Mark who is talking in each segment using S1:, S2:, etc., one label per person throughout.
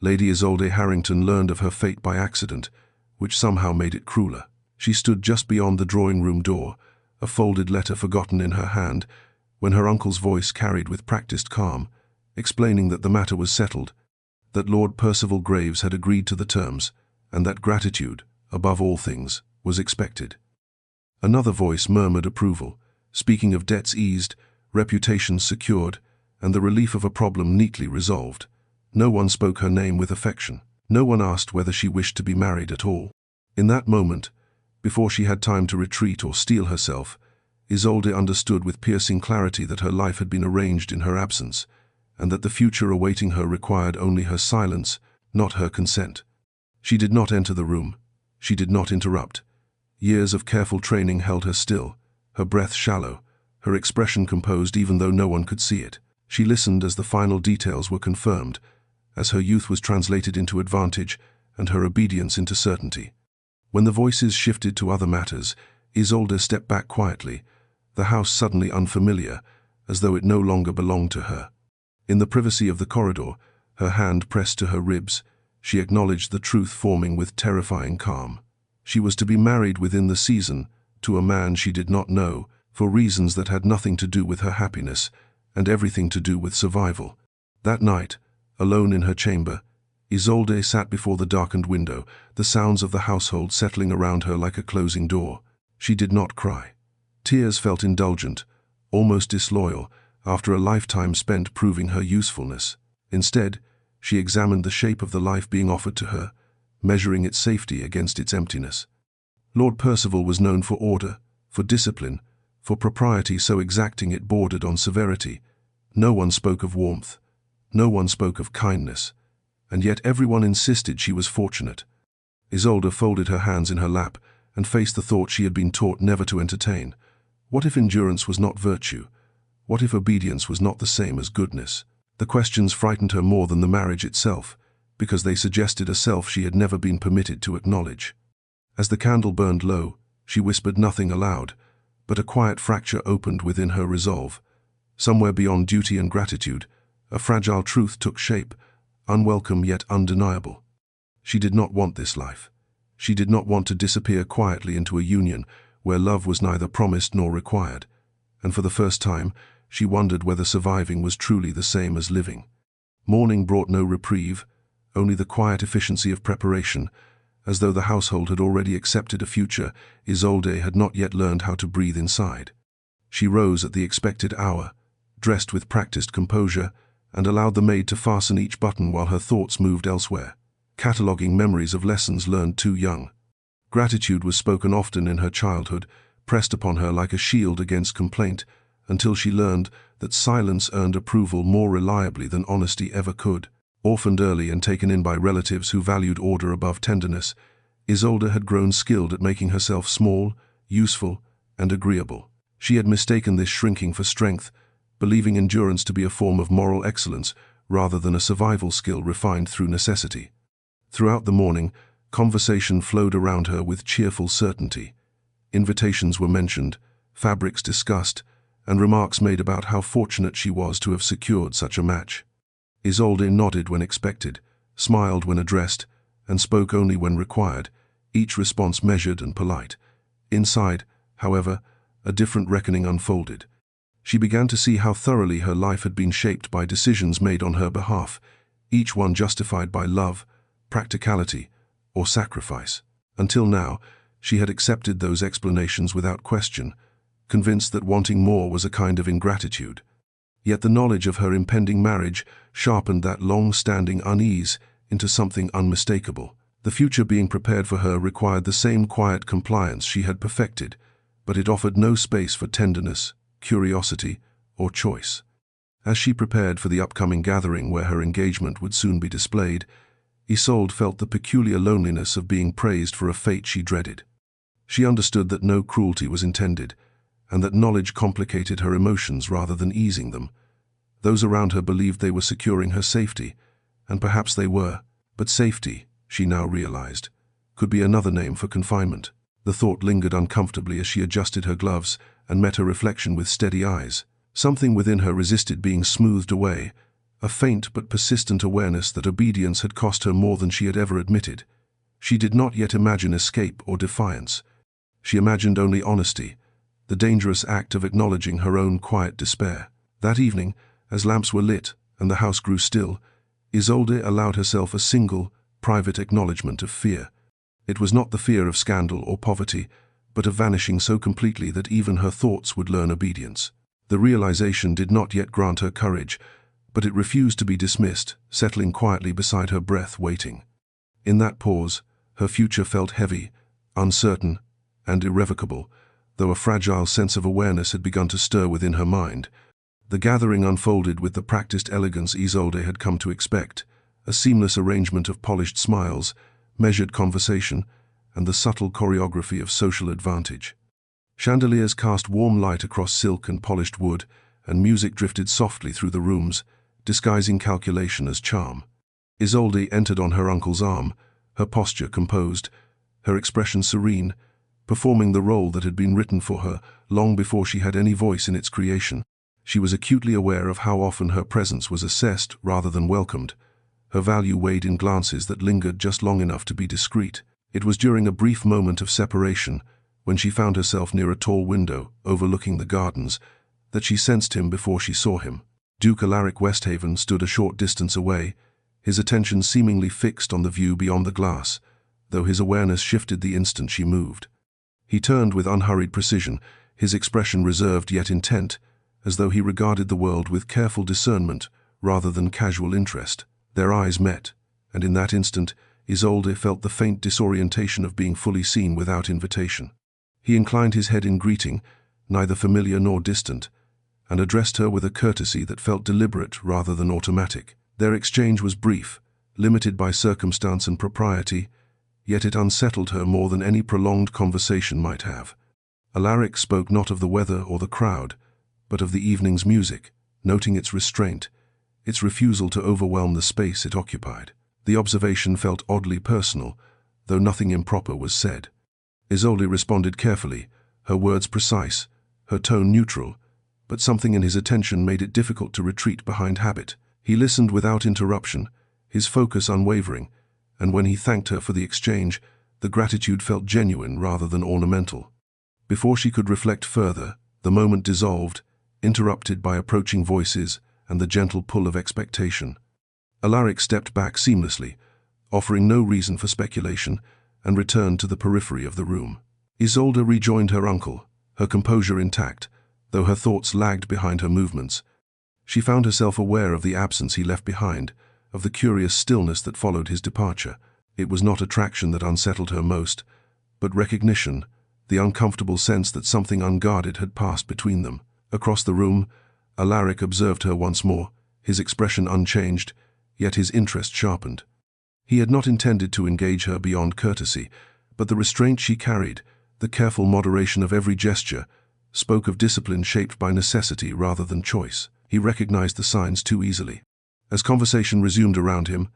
S1: Lady Isolde Harrington learned of her fate by accident, which somehow made it crueler. She stood just beyond the drawing-room door, a folded letter forgotten in her hand, when her uncle's voice carried with practiced calm, explaining that the matter was settled, that Lord Percival Graves had agreed to the terms, and that gratitude, above all things, was expected. Another voice murmured approval, speaking of debts eased, reputations secured, and the relief of a problem neatly resolved. No one spoke her name with affection. No one asked whether she wished to be married at all. In that moment, before she had time to retreat or steel herself, Isolde understood with piercing clarity that her life had been arranged in her absence, and that the future awaiting her required only her silence, not her consent. She did not enter the room. She did not interrupt. Years of careful training held her still, her breath shallow, her expression composed even though no one could see it. She listened as the final details were confirmed, as her youth was translated into advantage and her obedience into certainty. When the voices shifted to other matters, Isolde stepped back quietly, the house suddenly unfamiliar, as though it no longer belonged to her. In the privacy of the corridor, her hand pressed to her ribs, she acknowledged the truth forming with terrifying calm. She was to be married within the season, to a man she did not know, for reasons that had nothing to do with her happiness, and everything to do with survival. That night, alone in her chamber, Isolde sat before the darkened window, the sounds of the household settling around her like a closing door. She did not cry. Tears felt indulgent, almost disloyal, after a lifetime spent proving her usefulness. Instead, she examined the shape of the life being offered to her, measuring its safety against its emptiness. Lord Percival was known for order, for discipline, for propriety so exacting it bordered on severity. No one spoke of warmth. No one spoke of kindness. And yet everyone insisted she was fortunate. Isolde folded her hands in her lap and faced the thought she had been taught never to entertain. What if endurance was not virtue? What if obedience was not the same as goodness? The questions frightened her more than the marriage itself, because they suggested a self she had never been permitted to acknowledge. As the candle burned low, she whispered nothing aloud, but a quiet fracture opened within her resolve. Somewhere beyond duty and gratitude, a fragile truth took shape, unwelcome yet undeniable. She did not want this life. She did not want to disappear quietly into a union where love was neither promised nor required, and for the first time, she wondered whether surviving was truly the same as living. Morning brought no reprieve, only the quiet efficiency of preparation. As though the household had already accepted a future, Isolde had not yet learned how to breathe inside. She rose at the expected hour, dressed with practiced composure, and allowed the maid to fasten each button while her thoughts moved elsewhere, cataloguing memories of lessons learned too young. Gratitude was spoken often in her childhood, pressed upon her like a shield against complaint, until she learned that silence earned approval more reliably than honesty ever could. Orphaned early and taken in by relatives who valued order above tenderness, Isolde had grown skilled at making herself small, useful, and agreeable. She had mistaken this shrinking for strength, believing endurance to be a form of moral excellence rather than a survival skill refined through necessity. Throughout the morning, conversation flowed around her with cheerful certainty. Invitations were mentioned, fabrics discussed, and remarks made about how fortunate she was to have secured such a match. Isolde nodded when expected, smiled when addressed, and spoke only when required, each response measured and polite. Inside, however, a different reckoning unfolded. She began to see how thoroughly her life had been shaped by decisions made on her behalf, each one justified by love, practicality, or sacrifice. Until now, she had accepted those explanations without question, convinced that wanting more was a kind of ingratitude. Yet the knowledge of her impending marriage sharpened that long-standing unease into something unmistakable. The future being prepared for her required the same quiet compliance she had perfected, but it offered no space for tenderness, curiosity, or choice. As she prepared for the upcoming gathering where her engagement would soon be displayed, Isolde felt the peculiar loneliness of being praised for a fate she dreaded. She understood that no cruelty was intended, and that knowledge complicated her emotions rather than easing them. Those around her believed they were securing her safety, and perhaps they were, but safety, she now realized, could be another name for confinement. The thought lingered uncomfortably as she adjusted her gloves and met her reflection with steady eyes. Something within her resisted being smoothed away, a faint but persistent awareness that obedience had cost her more than she had ever admitted. She did not yet imagine escape or defiance. She imagined only honesty, the dangerous act of acknowledging her own quiet despair. That evening, as lamps were lit and the house grew still, Isolde allowed herself a single, private acknowledgement of fear. It was not the fear of scandal or poverty, but of vanishing so completely that even her thoughts would learn obedience. The realization did not yet grant her courage, but it refused to be dismissed, settling quietly beside her breath, waiting. In that pause, her future felt heavy, uncertain, and irrevocable, though a fragile sense of awareness had begun to stir within her mind. The gathering unfolded with the practiced elegance Isolde had come to expect, a seamless arrangement of polished smiles, measured conversation, and the subtle choreography of social advantage. Chandeliers cast warm light across silk and polished wood, and music drifted softly through the rooms, disguising calculation as charm. Isolde entered on her uncle's arm, her posture composed, her expression serene, performing the role that had been written for her long before she had any voice in its creation. She was acutely aware of how often her presence was assessed rather than welcomed, her value weighed in glances that lingered just long enough to be discreet. It was during a brief moment of separation, when she found herself near a tall window overlooking the gardens, that she sensed him before she saw him. Duke Alaric Westhaven stood a short distance away, his attention seemingly fixed on the view beyond the glass, though his awareness shifted the instant she moved. He turned with unhurried precision, his expression reserved yet intent, as though he regarded the world with careful discernment rather than casual interest. Their eyes met, and in that instant, Isolde felt the faint disorientation of being fully seen without invitation. He inclined his head in greeting, neither familiar nor distant, and addressed her with a courtesy that felt deliberate rather than automatic. Their exchange was brief, limited by circumstance and propriety, yet it unsettled her more than any prolonged conversation might have. Alaric spoke not of the weather or the crowd, but of the evening's music, noting its restraint, its refusal to overwhelm the space it occupied. The observation felt oddly personal, though nothing improper was said. Isolde responded carefully, her words precise, her tone neutral, but something in his attention made it difficult to retreat behind habit. He listened without interruption, his focus unwavering, and when he thanked her for the exchange, the gratitude felt genuine rather than ornamental. Before she could reflect further, the moment dissolved, interrupted by approaching voices and the gentle pull of expectation. Alaric stepped back seamlessly, offering no reason for speculation, and returned to the periphery of the room. Isolde rejoined her uncle, her composure intact, though her thoughts lagged behind her movements. She found herself aware of the absence he left behind, of the curious stillness that followed his departure. It was not attraction that unsettled her most, but recognition, the uncomfortable sense that something unguarded had passed between them. Across the room, Alaric observed her once more, his expression unchanged, yet his interest sharpened. He had not intended to engage her beyond courtesy, but the restraint she carried, the careful moderation of every gesture, spoke of discipline shaped by necessity rather than choice. He recognized the signs too easily. As conversation resumed around him,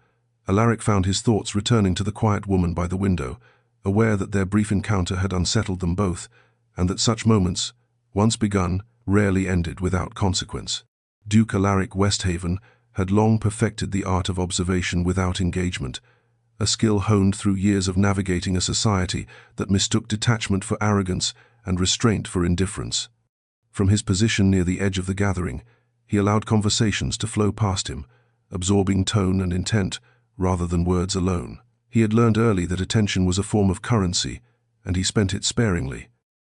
S1: Alaric found his thoughts returning to the quiet woman by the window, aware that their brief encounter had unsettled them both, and that such moments, once begun, rarely ended without consequence. Duke Alaric Westhaven had long perfected the art of observation without engagement, a skill honed through years of navigating a society that mistook detachment for arrogance and restraint for indifference. From his position near the edge of the gathering, he allowed conversations to flow past him, absorbing tone and intent rather than words alone. He had learned early that attention was a form of currency, and he spent it sparingly.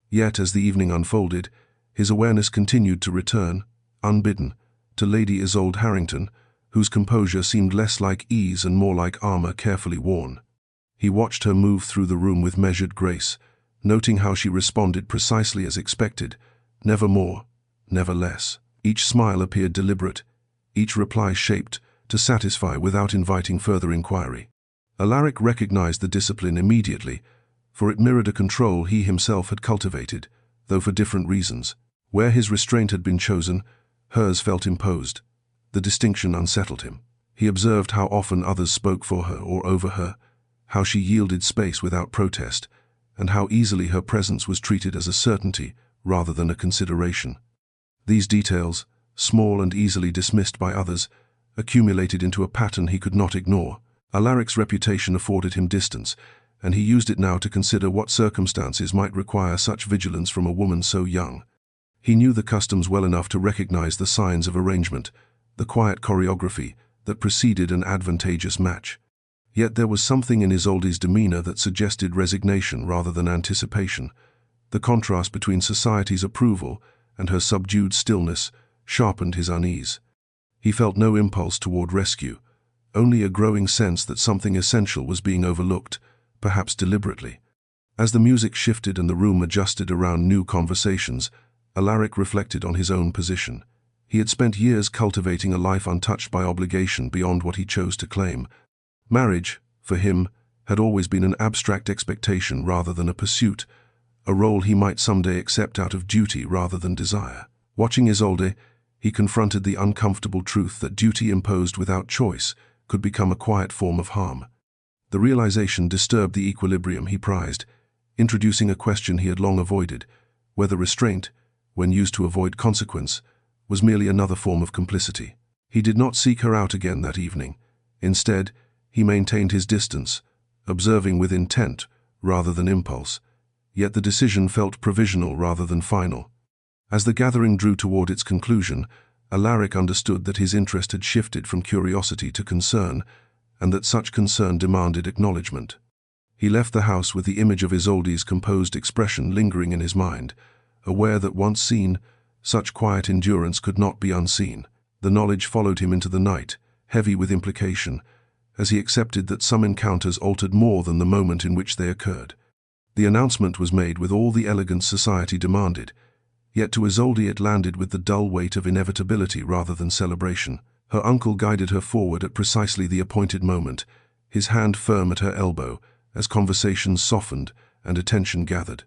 S1: Yet, as the evening unfolded, his awareness continued to return, unbidden, to Lady Isolde Harrington, whose composure seemed less like ease and more like armor carefully worn. He watched her move through the room with measured grace, noting how she responded precisely as expected, never more, never less. Each smile appeared deliberate, each reply shaped to satisfy without inviting further inquiry. Alaric recognized the discipline immediately, for it mirrored a control he himself had cultivated, though for different reasons. Where his restraint had been chosen, hers felt imposed. The distinction unsettled him. He observed how often others spoke for her or over her, how she yielded space without protest, and how easily her presence was treated as a certainty rather than a consideration. These details, small and easily dismissed by others, accumulated into a pattern he could not ignore. Alaric's reputation afforded him distance, and he used it now to consider what circumstances might require such vigilance from a woman so young. He knew the customs well enough to recognize the signs of arrangement, the quiet choreography that preceded an advantageous match. Yet there was something in Isolde's demeanor that suggested resignation rather than anticipation. The contrast between society's approval and her subdued stillness sharpened his unease. He felt no impulse toward rescue, only a growing sense that something essential was being overlooked, perhaps deliberately. As the music shifted and the room adjusted around new conversations, Alaric reflected on his own position. He had spent years cultivating a life untouched by obligation beyond what he chose to claim. Marriage, for him, had always been an abstract expectation rather than a pursuit, a role he might someday accept out of duty rather than desire. Watching Isolde, he confronted the uncomfortable truth that duty imposed without choice could become a quiet form of harm. The realization disturbed the equilibrium he prized, introducing a question he had long avoided, whether restraint, when used to avoid consequence, was merely another form of complicity. He did not seek her out again that evening. Instead, he maintained his distance, observing with intent rather than impulse, yet the decision felt provisional rather than final. As the gathering drew toward its conclusion, Alaric understood that his interest had shifted from curiosity to concern, and that such concern demanded acknowledgement. He left the house with the image of Isolde's composed expression lingering in his mind, aware that once seen, such quiet endurance could not be unseen. The knowledge followed him into the night, heavy with implication, as he accepted that some encounters altered more than the moment in which they occurred. The announcement was made with all the elegance society demanded, yet to Isolde it landed with the dull weight of inevitability rather than celebration. Her uncle guided her forward at precisely the appointed moment, his hand firm at her elbow, as conversations softened and attention gathered.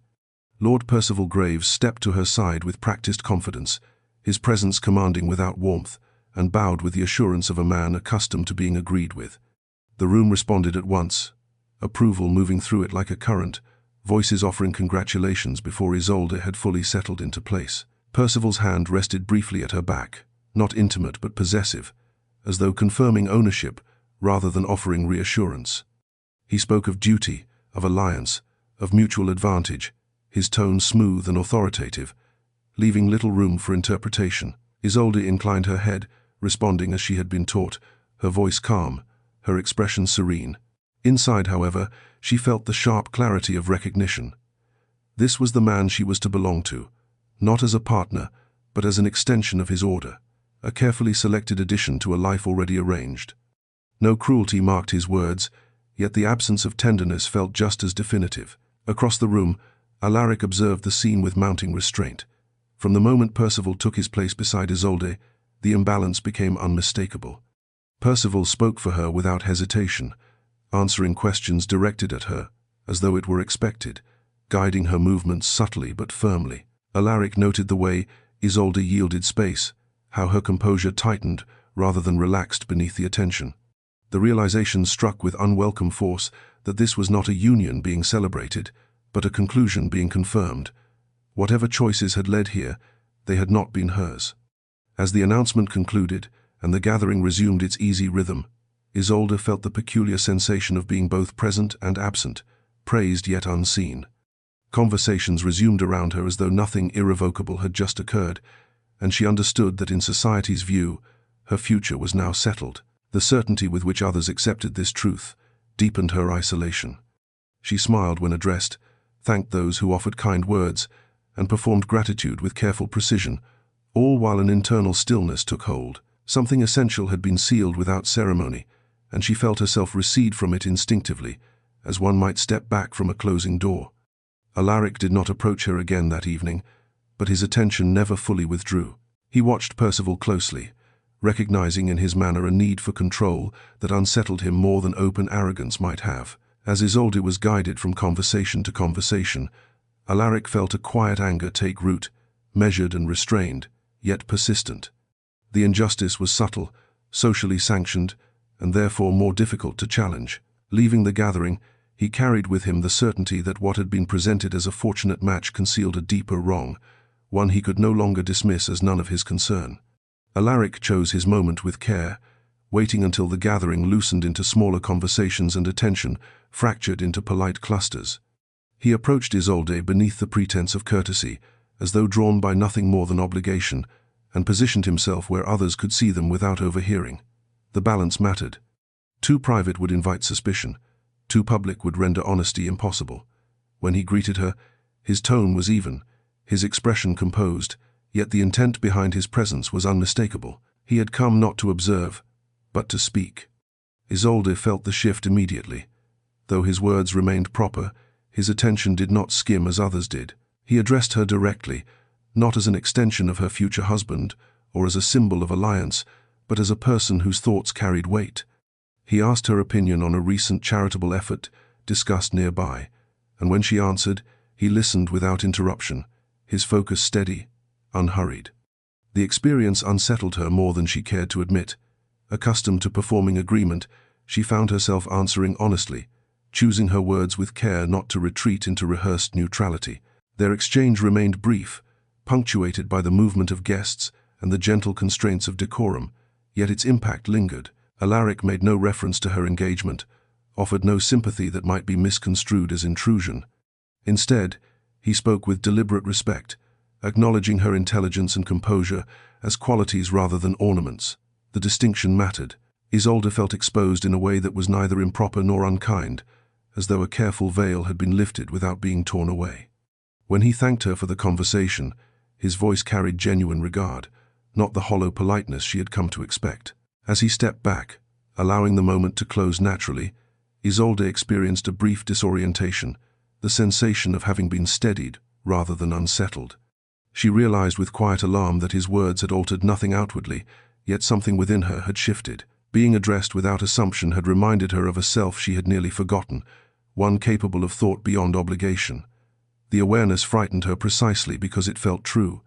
S1: Lord Percival Graves stepped to her side with practiced confidence, his presence commanding without warmth, and bowed with the assurance of a man accustomed to being agreed with. The room responded at once, approval moving through it like a current, voices offering congratulations before Isolde had fully settled into place. Percival's hand rested briefly at her back, not intimate but possessive, as though confirming ownership rather than offering reassurance. He spoke of duty, of alliance, of mutual advantage, his tone smooth and authoritative, leaving little room for interpretation. Isolde inclined her head, responding as she had been taught, her voice calm, her expression serene. Inside, however, she felt the sharp clarity of recognition. This was the man she was to belong to, not as a partner, but as an extension of his order, a carefully selected addition to a life already arranged. No cruelty marked his words, yet the absence of tenderness felt just as definitive. Across the room, Alaric observed the scene with mounting restraint. From the moment Percival took his place beside Isolde, the imbalance became unmistakable. Percival spoke for her without hesitation, answering questions directed at her, as though it were expected, guiding her movements subtly but firmly. Alaric noted the way Isolde yielded space, how her composure tightened rather than relaxed beneath the attention. The realization struck with unwelcome force that this was not a union being celebrated, but a conclusion being confirmed. Whatever choices had led here, they had not been hers. As the announcement concluded, and the gathering resumed its easy rhythm, Isolde felt the peculiar sensation of being both present and absent, praised yet unseen. Conversations resumed around her as though nothing irrevocable had just occurred, and she understood that in society's view, her future was now settled. The certainty with which others accepted this truth deepened her isolation. She smiled when addressed, thanked those who offered kind words, and performed gratitude with careful precision, all while an internal stillness took hold. Something essential had been sealed without ceremony, and she felt herself recede from it instinctively, as one might step back from a closing door. Alaric did not approach her again that evening, but his attention never fully withdrew. He watched Percival closely, recognizing in his manner a need for control that unsettled him more than open arrogance might have. As Isolde was guided from conversation to conversation, Alaric felt a quiet anger take root, measured and restrained, yet persistent. The injustice was subtle, socially sanctioned, and therefore more difficult to challenge. Leaving the gathering, he carried with him the certainty that what had been presented as a fortunate match concealed a deeper wrong, one he could no longer dismiss as none of his concern. Alaric chose his moment with care, waiting until the gathering loosened into smaller conversations and attention fractured into polite clusters. He approached Isolde beneath the pretense of courtesy, as though drawn by nothing more than obligation, and positioned himself where others could see them without overhearing. The balance mattered. Too private would invite suspicion. Too public would render honesty impossible. When he greeted her, his tone was even, his expression composed, yet the intent behind his presence was unmistakable. He had come not to observe, but to speak. Isolde felt the shift immediately. Though his words remained proper, his attention did not skim as others did. He addressed her directly, not as an extension of her future husband or as a symbol of alliance, but as a person whose thoughts carried weight. He asked her opinion on a recent charitable effort discussed nearby, and when she answered, he listened without interruption, his focus steady, unhurried. The experience unsettled her more than she cared to admit. Accustomed to performing agreement, she found herself answering honestly, choosing her words with care not to retreat into rehearsed neutrality. Their exchange remained brief, punctuated by the movement of guests and the gentle constraints of decorum, yet its impact lingered. Alaric made no reference to her engagement, offered no sympathy that might be misconstrued as intrusion. Instead, he spoke with deliberate respect, acknowledging her intelligence and composure as qualities rather than ornaments. The distinction mattered. Isolde felt exposed in a way that was neither improper nor unkind, as though a careful veil had been lifted without being torn away. When he thanked her for the conversation, his voice carried genuine regard, not the hollow politeness she had come to expect. As he stepped back, allowing the moment to close naturally, Isolde experienced a brief disorientation, the sensation of having been steadied rather than unsettled. She realized with quiet alarm that his words had altered nothing outwardly, yet something within her had shifted. Being addressed without assumption had reminded her of a self she had nearly forgotten, one capable of thought beyond obligation. The awareness frightened her precisely because it felt true.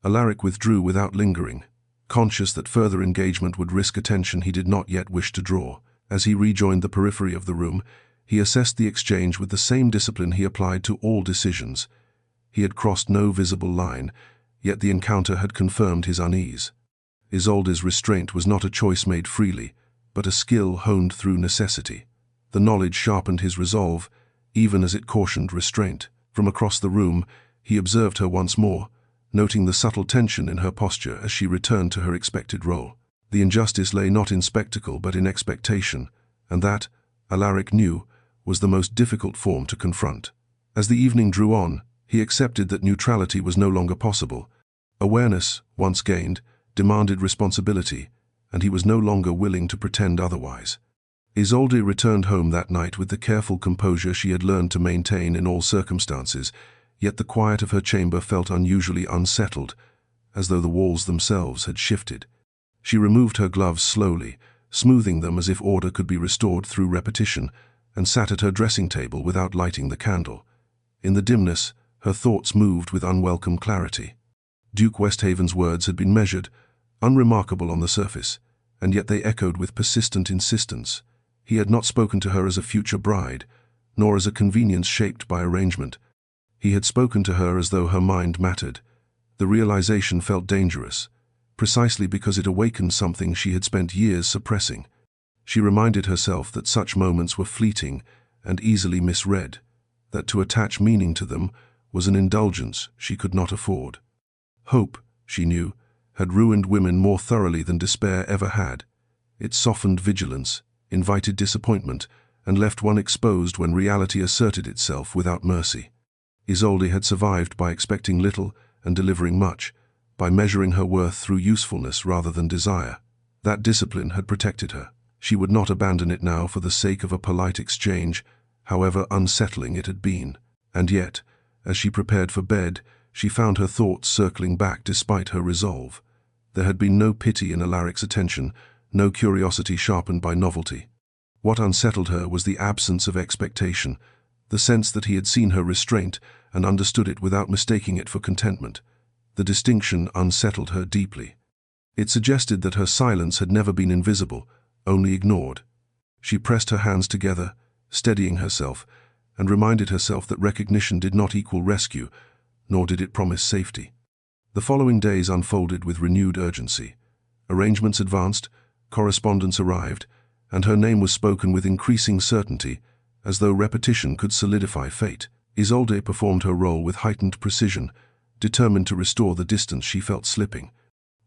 S1: Alaric withdrew without lingering, conscious that further engagement would risk attention he did not yet wish to draw. As he rejoined the periphery of the room, he assessed the exchange with the same discipline he applied to all decisions. He had crossed no visible line, yet the encounter had confirmed his unease. Isolde's restraint was not a choice made freely, but a skill honed through necessity. The knowledge sharpened his resolve, even as it cautioned restraint. From across the room, he observed her once more, noting the subtle tension in her posture as she returned to her expected role. The injustice lay not in spectacle but in expectation, and that, Alaric knew, was the most difficult form to confront. As the evening drew on, he accepted that neutrality was no longer possible. Awareness, once gained, demanded responsibility, and he was no longer willing to pretend otherwise. Isolde returned home that night with the careful composure she had learned to maintain in all circumstances, yet the quiet of her chamber felt unusually unsettled, as though the walls themselves had shifted. She removed her gloves slowly, smoothing them as if order could be restored through repetition, and sat at her dressing table without lighting the candle. In the dimness, her thoughts moved with unwelcome clarity. Duke Westhaven's words had been measured, unremarkable on the surface, and yet they echoed with persistent insistence. He had not spoken to her as a future bride, nor as a convenience shaped by arrangement. He had spoken to her as though her mind mattered. The realization felt dangerous, precisely because it awakened something she had spent years suppressing. She reminded herself that such moments were fleeting and easily misread, that to attach meaning to them was an indulgence she could not afford. Hope, she knew, had ruined women more thoroughly than despair ever had. It softened vigilance, invited disappointment, and left one exposed when reality asserted itself without mercy. Isolde had survived by expecting little and delivering much, by measuring her worth through usefulness rather than desire. That discipline had protected her. She would not abandon it now for the sake of a polite exchange, however unsettling it had been. And yet, as she prepared for bed, she found her thoughts circling back despite her resolve. There had been no pity in Alaric's attention, no curiosity sharpened by novelty. What unsettled her was the absence of expectation, the sense that he had seen her restraint and understood it without mistaking it for contentment. The distinction unsettled her deeply. It suggested that her silence had never been invisible, only ignored. She pressed her hands together, steadying herself, and reminded herself that recognition did not equal rescue, nor did it promise safety. The following days unfolded with renewed urgency. Arrangements advanced, Correspondence arrived, and her name was spoken with increasing certainty, as though repetition could solidify fate. Isolde performed her role with heightened precision, determined to restore the distance she felt slipping.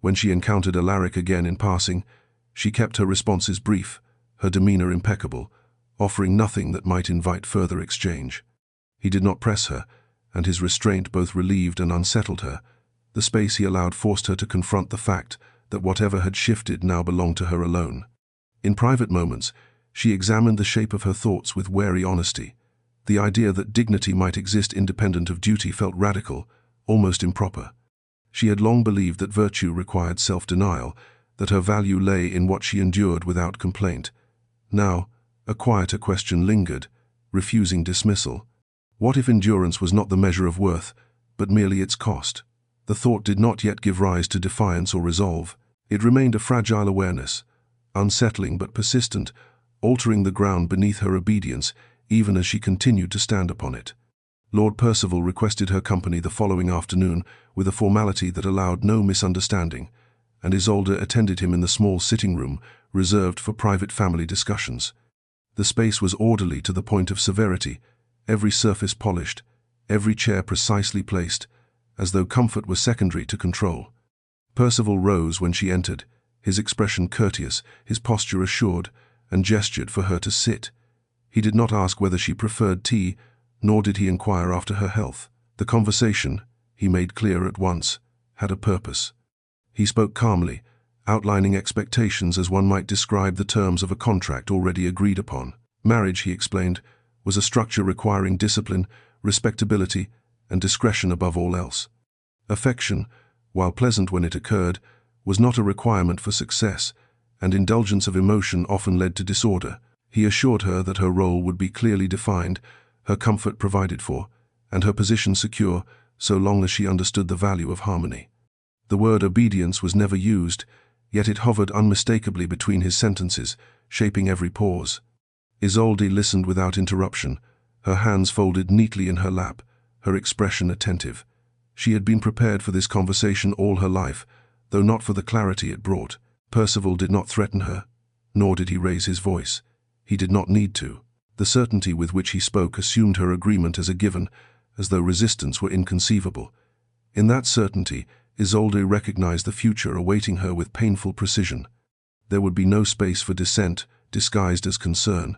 S1: When she encountered Alaric again in passing, she kept her responses brief, her demeanor impeccable, offering nothing that might invite further exchange. He did not press her, and his restraint both relieved and unsettled her. The space he allowed forced her to confront the fact that whatever had shifted now belonged to her alone. In private moments, she examined the shape of her thoughts with wary honesty. The idea that dignity might exist independent of duty felt radical, almost improper. She had long believed that virtue required self-denial, that her value lay in what she endured without complaint. Now, a quieter question lingered, refusing dismissal. What if endurance was not the measure of worth, but merely its cost? The thought did not yet give rise to defiance or resolve. It remained a fragile awareness, unsettling but persistent, altering the ground beneath her obedience, even as she continued to stand upon it. Lord Percival requested her company the following afternoon with a formality that allowed no misunderstanding, and Isolde attended him in the small sitting room reserved for private family discussions. The space was orderly to the point of severity, every surface polished, every chair precisely placed, as though comfort was secondary to control. Percival rose when she entered, his expression courteous, his posture assured, and gestured for her to sit. He did not ask whether she preferred tea, nor did he inquire after her health. The conversation, he made clear at once, had a purpose. He spoke calmly, outlining expectations as one might describe the terms of a contract already agreed upon. Marriage, he explained, was a structure requiring discipline, respectability, and discretion above all else. Affection, while pleasant when it occurred, was not a requirement for success, and indulgence of emotion often led to disorder. He assured her that her role would be clearly defined, her comfort provided for, and her position secure, so long as she understood the value of harmony. The word obedience was never used, yet it hovered unmistakably between his sentences, shaping every pause. Isolde listened without interruption, her hands folded neatly in her lap, her expression attentive. She had been prepared for this conversation all her life, though not for the clarity it brought. Percival did not threaten her, nor did he raise his voice. He did not need to. The certainty with which he spoke assumed her agreement as a given, as though resistance were inconceivable. In that certainty, Isolde recognized the future awaiting her with painful precision. There would be no space for dissent, disguised as concern,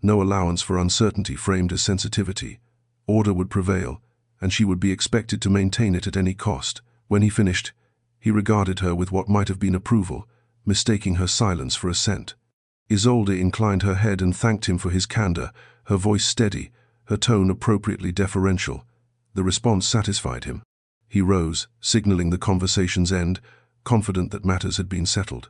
S1: no allowance for uncertainty framed as sensitivity. Order would prevail, and she would be expected to maintain it at any cost. When he finished, he regarded her with what might have been approval, mistaking her silence for assent. Isolde inclined her head and thanked him for his candor, her voice steady, her tone appropriately deferential. The response satisfied him. He rose, signaling the conversation's end, confident that matters had been settled.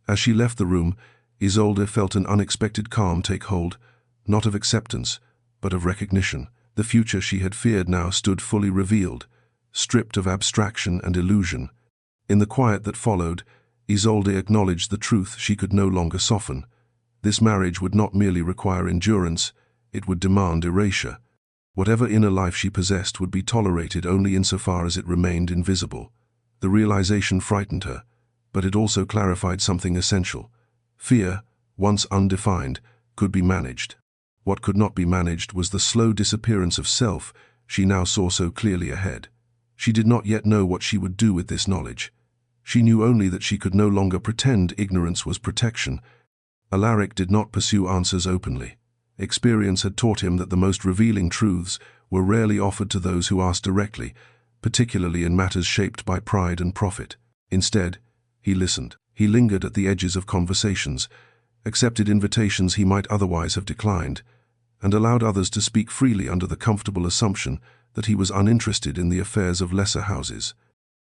S1: As she left the room, Isolde felt an unexpected calm take hold, not of acceptance, but of recognition. The future she had feared now stood fully revealed, stripped of abstraction and illusion. In the quiet that followed, Isolde acknowledged the truth she could no longer soften. This marriage would not merely require endurance, it would demand erasure. Whatever inner life she possessed would be tolerated only insofar as it remained invisible. The realization frightened her, but it also clarified something essential. Fear, once undefined, could be managed. What could not be managed was the slow disappearance of self she now saw so clearly ahead. She did not yet know what she would do with this knowledge. She knew only that she could no longer pretend ignorance was protection. Alaric did not pursue answers openly. Experience had taught him that the most revealing truths were rarely offered to those who asked directly, particularly in matters shaped by pride and profit. Instead, he listened. He lingered at the edges of conversations, accepted invitations he might otherwise have declined, and allowed others to speak freely under the comfortable assumption that he was uninterested in the affairs of lesser houses.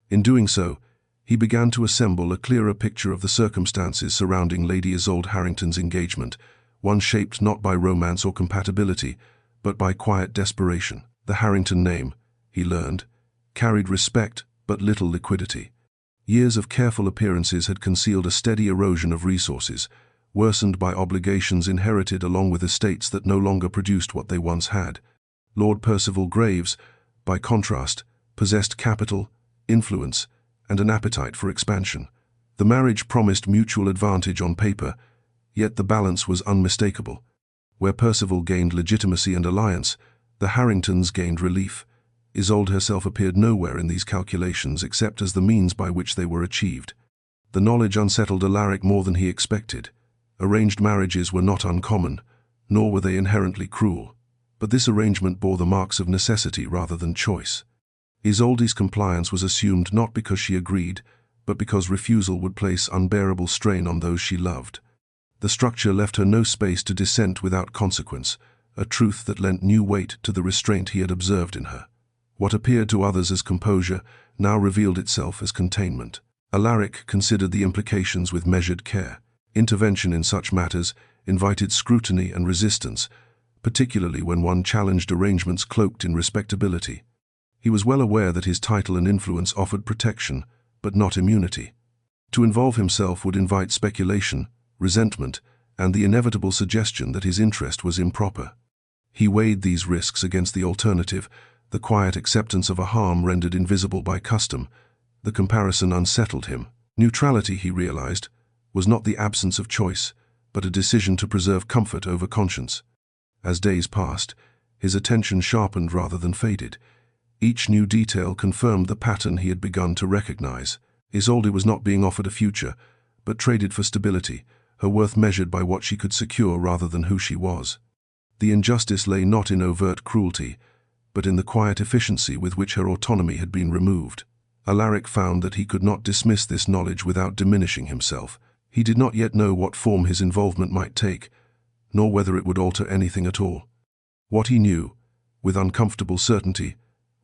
S1: In doing so, he began to assemble a clearer picture of the circumstances surrounding Lady Isolde Harrington's engagement, one shaped not by romance or compatibility, but by quiet desperation. The Harrington name, he learned, carried respect but little liquidity. Years of careful appearances had concealed a steady erosion of resources, worsened by obligations inherited along with estates that no longer produced what they once had. Lord Percival Graves, by contrast, possessed capital, influence, and an appetite for expansion. The marriage promised mutual advantage on paper, yet the balance was unmistakable. Where Percival gained legitimacy and alliance, the Harringtons gained relief. Isolde herself appeared nowhere in these calculations except as the means by which they were achieved. The knowledge unsettled Alaric more than he expected. Arranged marriages were not uncommon, nor were they inherently cruel. But this arrangement bore the marks of necessity rather than choice. Isolde's compliance was assumed not because she agreed, but because refusal would place unbearable strain on those she loved. The structure left her no space to dissent without consequence, a truth that lent new weight to the restraint he had observed in her. What appeared to others as composure now revealed itself as containment. Alaric considered the implications with measured care. Intervention in such matters invited scrutiny and resistance, particularly when one challenged arrangements cloaked in respectability. He was well aware that his title and influence offered protection, but not immunity. To involve himself would invite speculation, resentment, and the inevitable suggestion that his interest was improper. He weighed these risks against the alternative, the quiet acceptance of a harm rendered invisible by custom. The comparison unsettled him. Neutrality, he realized, was not the absence of choice, but a decision to preserve comfort over conscience. As days passed, his attention sharpened rather than faded. Each new detail confirmed the pattern he had begun to recognize. Isolde was not being offered a future, but traded for stability, her worth measured by what she could secure rather than who she was. The injustice lay not in overt cruelty, but in the quiet efficiency with which her autonomy had been removed. Alaric found that he could not dismiss this knowledge without diminishing himself. He did not yet know what form his involvement might take, nor whether it would alter anything at all. What he knew, with uncomfortable certainty,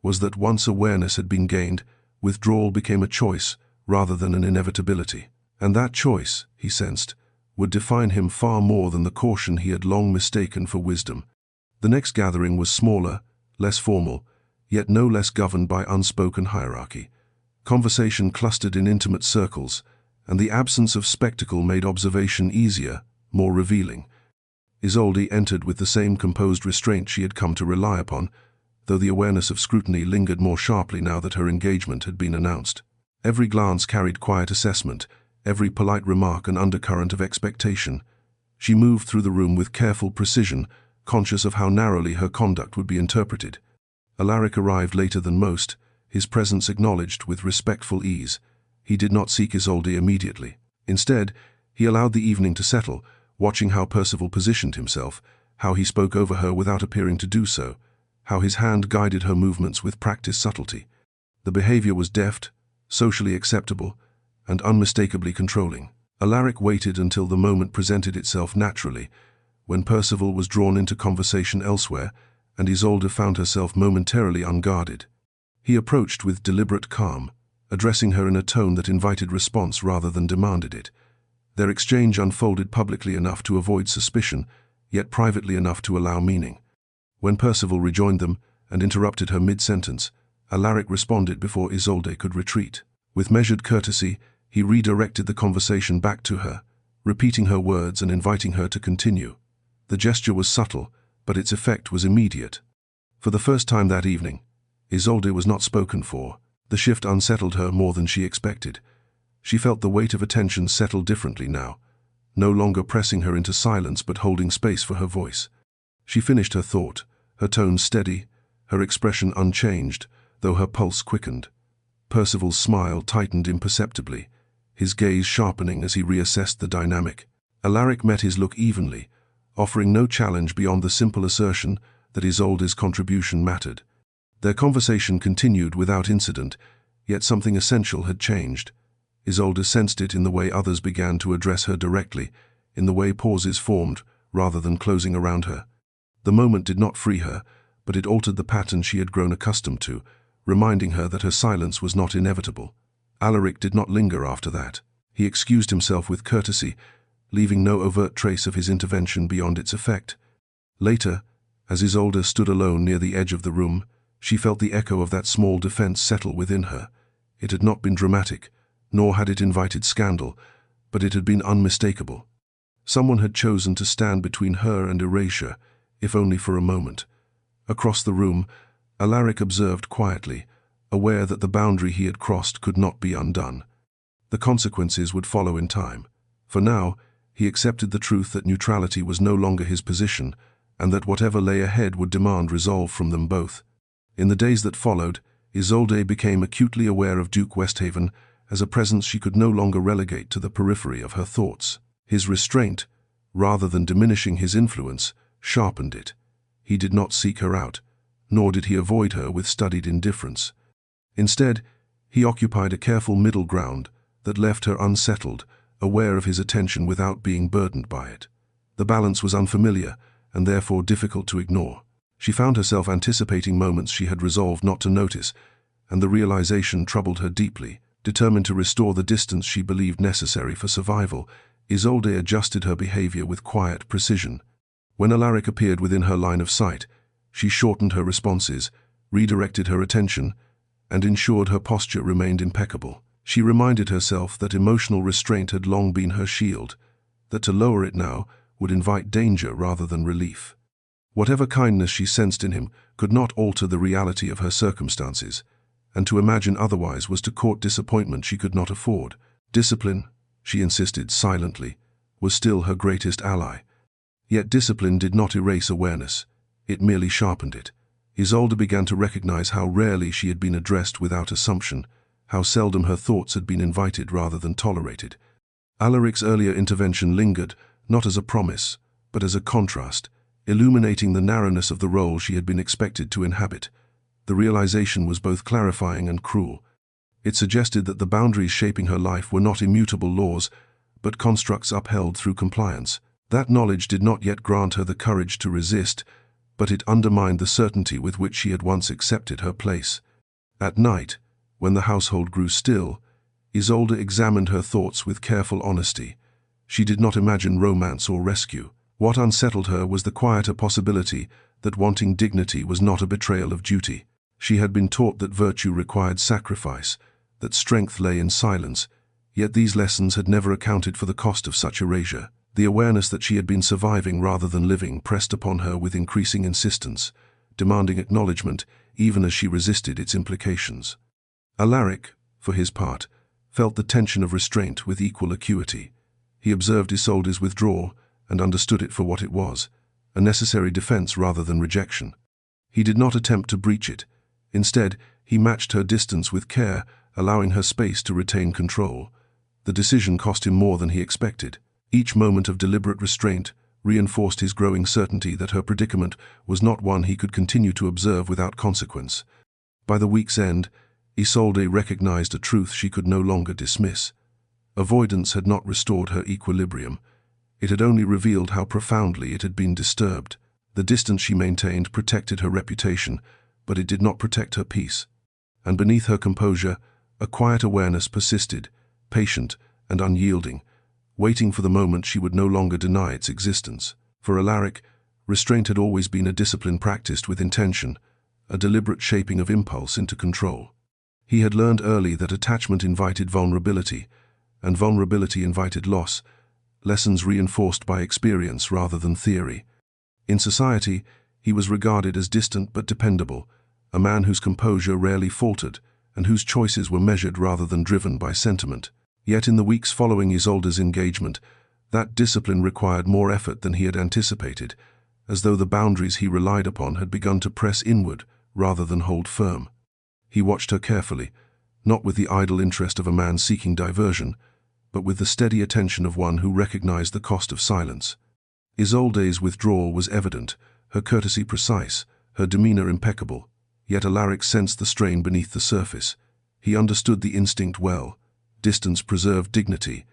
S1: was that once awareness had been gained, withdrawal became a choice rather than an inevitability. And that choice, he sensed, would define him far more than the caution he had long mistaken for wisdom. The next gathering was smaller, less formal, yet no less governed by unspoken hierarchy. Conversation clustered in intimate circles, and the absence of spectacle made observation easier, more revealing. Isolde entered with the same composed restraint she had come to rely upon, though the awareness of scrutiny lingered more sharply now that her engagement had been announced. Every glance carried quiet assessment, every polite remark an undercurrent of expectation. She moved through the room with careful precision, conscious of how narrowly her conduct would be interpreted. Alaric arrived later than most, his presence acknowledged with respectful ease. He did not seek Isolde immediately. Instead, he allowed the evening to settle, watching how Percival positioned himself, how he spoke over her without appearing to do so, how his hand guided her movements with practiced subtlety. The behavior was deft, socially acceptable, and unmistakably controlling. Alaric waited until the moment presented itself naturally, when Percival was drawn into conversation elsewhere, and Isolde found herself momentarily unguarded. He approached with deliberate calm, addressing her in a tone that invited response rather than demanded it. Their exchange unfolded publicly enough to avoid suspicion, yet privately enough to allow meaning. When Percival rejoined them and interrupted her mid-sentence, Alaric responded before Isolde could retreat. With measured courtesy, he redirected the conversation back to her, repeating her words and inviting her to continue. The gesture was subtle, but its effect was immediate. For the first time that evening, Isolde was not spoken for. The shift unsettled her more than she expected. She felt the weight of attention settle differently now, no longer pressing her into silence but holding space for her voice. She finished her thought, her tone steady, her expression unchanged, though her pulse quickened. Percival's smile tightened imperceptibly, his gaze sharpening as he reassessed the dynamic. Alaric met his look evenly, offering no challenge beyond the simple assertion that Isolde's contribution mattered. Their conversation continued without incident, yet something essential had changed. Isolde sensed it in the way others began to address her directly, in the way pauses formed rather than closing around her. The moment did not free her, but it altered the pattern she had grown accustomed to, reminding her that her silence was not inevitable. Alaric did not linger after that. He excused himself with courtesy, leaving no overt trace of his intervention beyond its effect. Later, as Isolde stood alone near the edge of the room, she felt the echo of that small defense settle within her. It had not been dramatic, nor had it invited scandal, but it had been unmistakable. Someone had chosen to stand between her and erasure, if only for a moment. Across the room, Alaric observed quietly, aware that the boundary he had crossed could not be undone. The consequences would follow in time. For now, he accepted the truth that neutrality was no longer his position, and that whatever lay ahead would demand resolve from them both. In the days that followed, Isolde became acutely aware of Duke Westhaven as a presence she could no longer relegate to the periphery of her thoughts. His restraint, rather than diminishing his influence, sharpened it. He did not seek her out, nor did he avoid her with studied indifference. Instead, he occupied a careful middle ground that left her unsettled, aware of his attention without being burdened by it. The balance was unfamiliar, and therefore difficult to ignore. She found herself anticipating moments she had resolved not to notice, and the realization troubled her deeply. Determined to restore the distance she believed necessary for survival, Isolde adjusted her behavior with quiet precision. When Alaric appeared within her line of sight, she shortened her responses, redirected her attention, and ensured her posture remained impeccable. She reminded herself that emotional restraint had long been her shield, that to lower it now would invite danger rather than relief. Whatever kindness she sensed in him could not alter the reality of her circumstances, and to imagine otherwise was to court disappointment she could not afford. Discipline, she insisted silently, was still her greatest ally. Yet discipline did not erase awareness, it merely sharpened it. Isolde began to recognize how rarely she had been addressed without assumption, how seldom her thoughts had been invited rather than tolerated. Alaric's earlier intervention lingered, not as a promise, but as a contrast, illuminating the narrowness of the role she had been expected to inhabit. The realization was both clarifying and cruel. It suggested that the boundaries shaping her life were not immutable laws, but constructs upheld through compliance. That knowledge did not yet grant her the courage to resist, but it undermined the certainty with which she had once accepted her place. At night, when the household grew still, Isolde examined her thoughts with careful honesty. She did not imagine romance or rescue. What unsettled her was the quieter possibility that wanting dignity was not a betrayal of duty. She had been taught that virtue required sacrifice, that strength lay in silence, yet these lessons had never accounted for the cost of such erasure. The awareness that she had been surviving rather than living pressed upon her with increasing insistence, demanding acknowledgement even as she resisted its implications. Alaric, for his part, felt the tension of restraint with equal acuity. He observed Isolde's withdrawal and understood it for what it was, a necessary defense rather than rejection. He did not attempt to breach it. Instead, he matched her distance with care, allowing her space to retain control. The decision cost him more than he expected. Each moment of deliberate restraint reinforced his growing certainty that her predicament was not one he could continue to observe without consequence. By the week's end, Isolde recognized a truth she could no longer dismiss. Avoidance had not restored her equilibrium. It had only revealed how profoundly it had been disturbed. The distance she maintained protected her reputation, but it did not protect her peace. And beneath her composure, a quiet awareness persisted, patient and unyielding, waiting for the moment she would no longer deny its existence. For Alaric, restraint had always been a discipline practiced with intention, a deliberate shaping of impulse into control. He had learned early that attachment invited vulnerability, and vulnerability invited loss, lessons reinforced by experience rather than theory. In society, he was regarded as distant but dependable, a man whose composure rarely faltered, and whose choices were measured rather than driven by sentiment. Yet in the weeks following Isolde's engagement, that discipline required more effort than he had anticipated, as though the boundaries he relied upon had begun to press inward rather than hold firm. He watched her carefully, not with the idle interest of a man seeking diversion, but with the steady attention of one who recognized the cost of silence. Isolde's withdrawal was evident, her courtesy precise, her demeanor impeccable, yet Alaric sensed the strain beneath the surface. He understood the instinct well. Distance preserved dignity.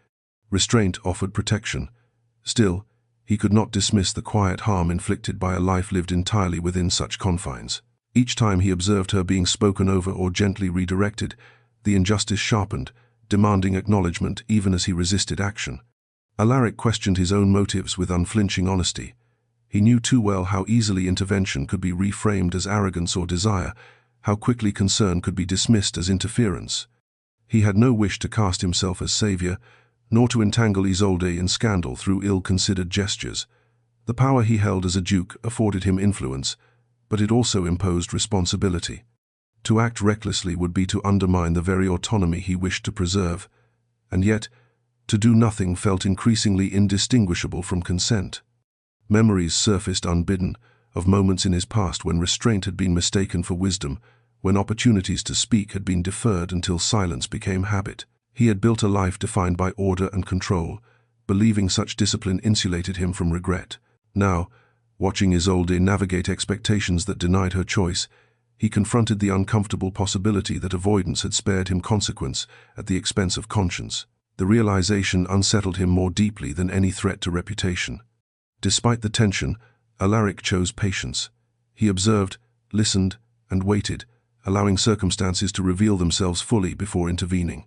S1: Restraint offered protection. Still, he could not dismiss the quiet harm inflicted by a life lived entirely within such confines. Each time he observed her being spoken over or gently redirected, the injustice sharpened, demanding acknowledgement even as he resisted action. Alaric questioned his own motives with unflinching honesty. He knew too well how easily intervention could be reframed as arrogance or desire, how quickly concern could be dismissed as interference. He had no wish to cast himself as savior, nor to entangle Isolde in scandal through ill-considered gestures. The power he held as a duke afforded him influence, but it also imposed responsibility. To act recklessly would be to undermine the very autonomy he wished to preserve, And yet, to do nothing felt increasingly indistinguishable from consent. Memories surfaced unbidden, of moments in his past when restraint had been mistaken for wisdom, when opportunities to speak had been deferred until silence became habit. He had built a life defined by order and control, believing such discipline insulated him from regret. Now, watching Isolde navigate expectations that denied her choice, he confronted the uncomfortable possibility that avoidance had spared him consequence at the expense of conscience. The realization unsettled him more deeply than any threat to reputation. Despite the tension, Alaric chose patience. He observed, listened, and waited, allowing circumstances to reveal themselves fully before intervening.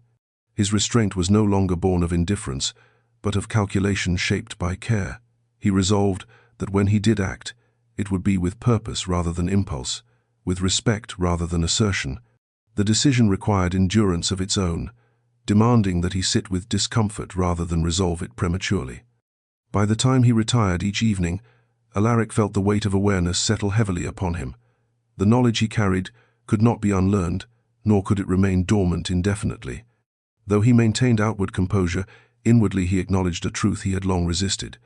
S1: His restraint was no longer born of indifference, but of calculation shaped by care. He resolved that when he did act, it would be with purpose rather than impulse, with respect rather than assertion. The decision required endurance of its own, demanding that he sit with discomfort rather than resolve it prematurely. By the time he retired each evening, Alaric felt the weight of awareness settle heavily upon him. The knowledge he carried could not be unlearned, nor could it remain dormant indefinitely. Though he maintained outward composure, inwardly he acknowledged a truth he had long resisted.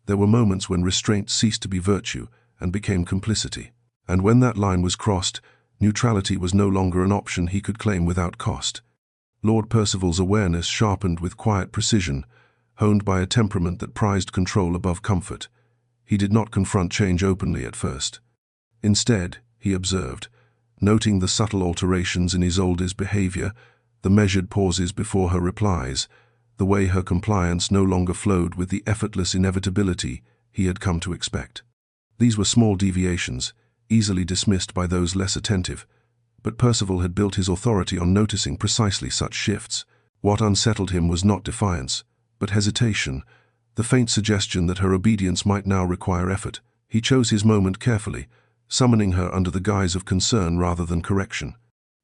S1: There were moments when restraint ceased to be virtue and became complicity. And when that line was crossed, neutrality was no longer an option he could claim without cost. Lord Percival's awareness sharpened with quiet precision, honed by a temperament that prized control above comfort. He did not confront change openly at first. Instead, he observed, noting the subtle alterations in Isolde's behavior, the measured pauses before her replies, the way her compliance no longer flowed with the effortless inevitability he had come to expect. These were small deviations, easily dismissed by those less attentive, but Percival had built his authority on noticing precisely such shifts. What unsettled him was not defiance, but hesitation, the faint suggestion that her obedience might now require effort. He chose his moment carefully, summoning her under the guise of concern rather than correction.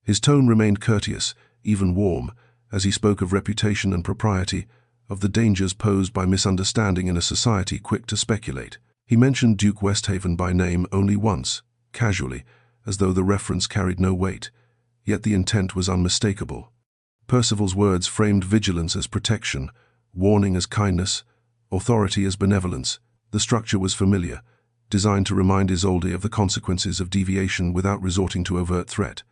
S1: His tone remained courteous, even warm, as he spoke of reputation and propriety, of the dangers posed by misunderstanding in a society quick to speculate. He mentioned Duke Westhaven by name only once, casually, as though the reference carried no weight, yet the intent was unmistakable. Percival's words framed vigilance as protection, warning as kindness, authority as benevolence. The structure was familiar, designed to remind Isolde of the consequences of deviation without resorting to overt threat.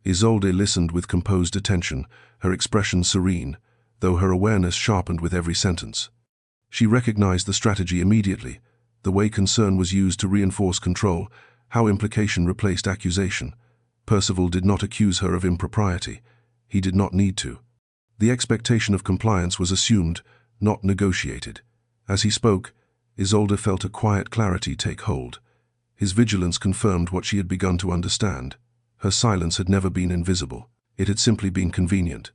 S1: Isolde listened with composed attention, her expression serene, though her awareness sharpened with every sentence. She recognized the strategy immediately, the way concern was used to reinforce control, how implication replaced accusation. Percival did not accuse her of impropriety. He did not need to. The expectation of compliance was assumed, not negotiated. As he spoke, Isolde felt a quiet clarity take hold. His vigilance confirmed what she had begun to understand. Her silence had never been invisible. It had simply been convenient.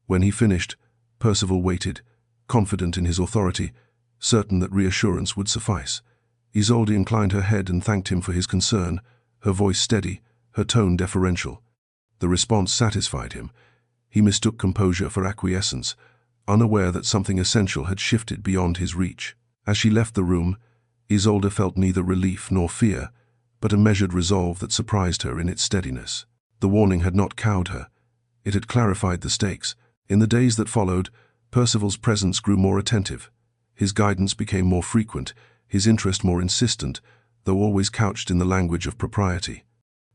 S1: When he finished, Percival waited, confident in his authority, certain that reassurance would suffice. Isolde inclined her head and thanked him for his concern, her voice steady, her tone deferential. The response satisfied him. He mistook composure for acquiescence, unaware that something essential had shifted beyond his reach. As she left the room, Isolde felt neither relief nor fear, but a measured resolve that surprised her in its steadiness. The warning had not cowed her. It had clarified the stakes. In the days that followed, Percival's presence grew more attentive. His guidance became more frequent, his interest more insistent, though always couched in the language of propriety.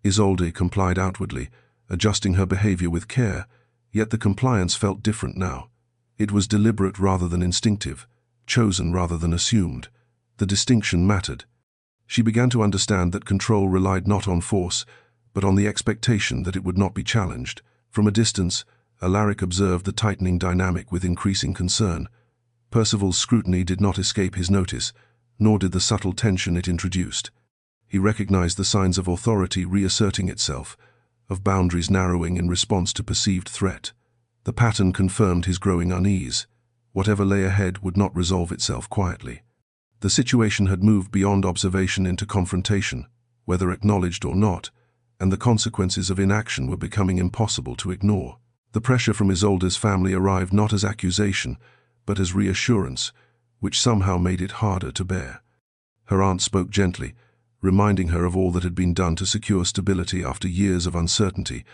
S1: Isolde complied outwardly, adjusting her behavior with care, yet the compliance felt different now. It was deliberate rather than instinctive, chosen rather than assumed. The distinction mattered. She began to understand that control relied not on force, but on the expectation that it would not be challenged. From a distance, Alaric observed the tightening dynamic with increasing concern. Percival's scrutiny did not escape his notice, nor did the subtle tension it introduced. He recognized the signs of authority reasserting itself, of boundaries narrowing in response to perceived threat. The pattern confirmed his growing unease. Whatever lay ahead would not resolve itself quietly. The situation had moved beyond observation into confrontation, whether acknowledged or not, and the consequences of inaction were becoming impossible to ignore. The pressure from Isolde's family arrived not as accusation, but as reassurance, which somehow made it harder to bear. Her aunt spoke gently, reminding her of all that had been done to secure stability after years of uncertainty,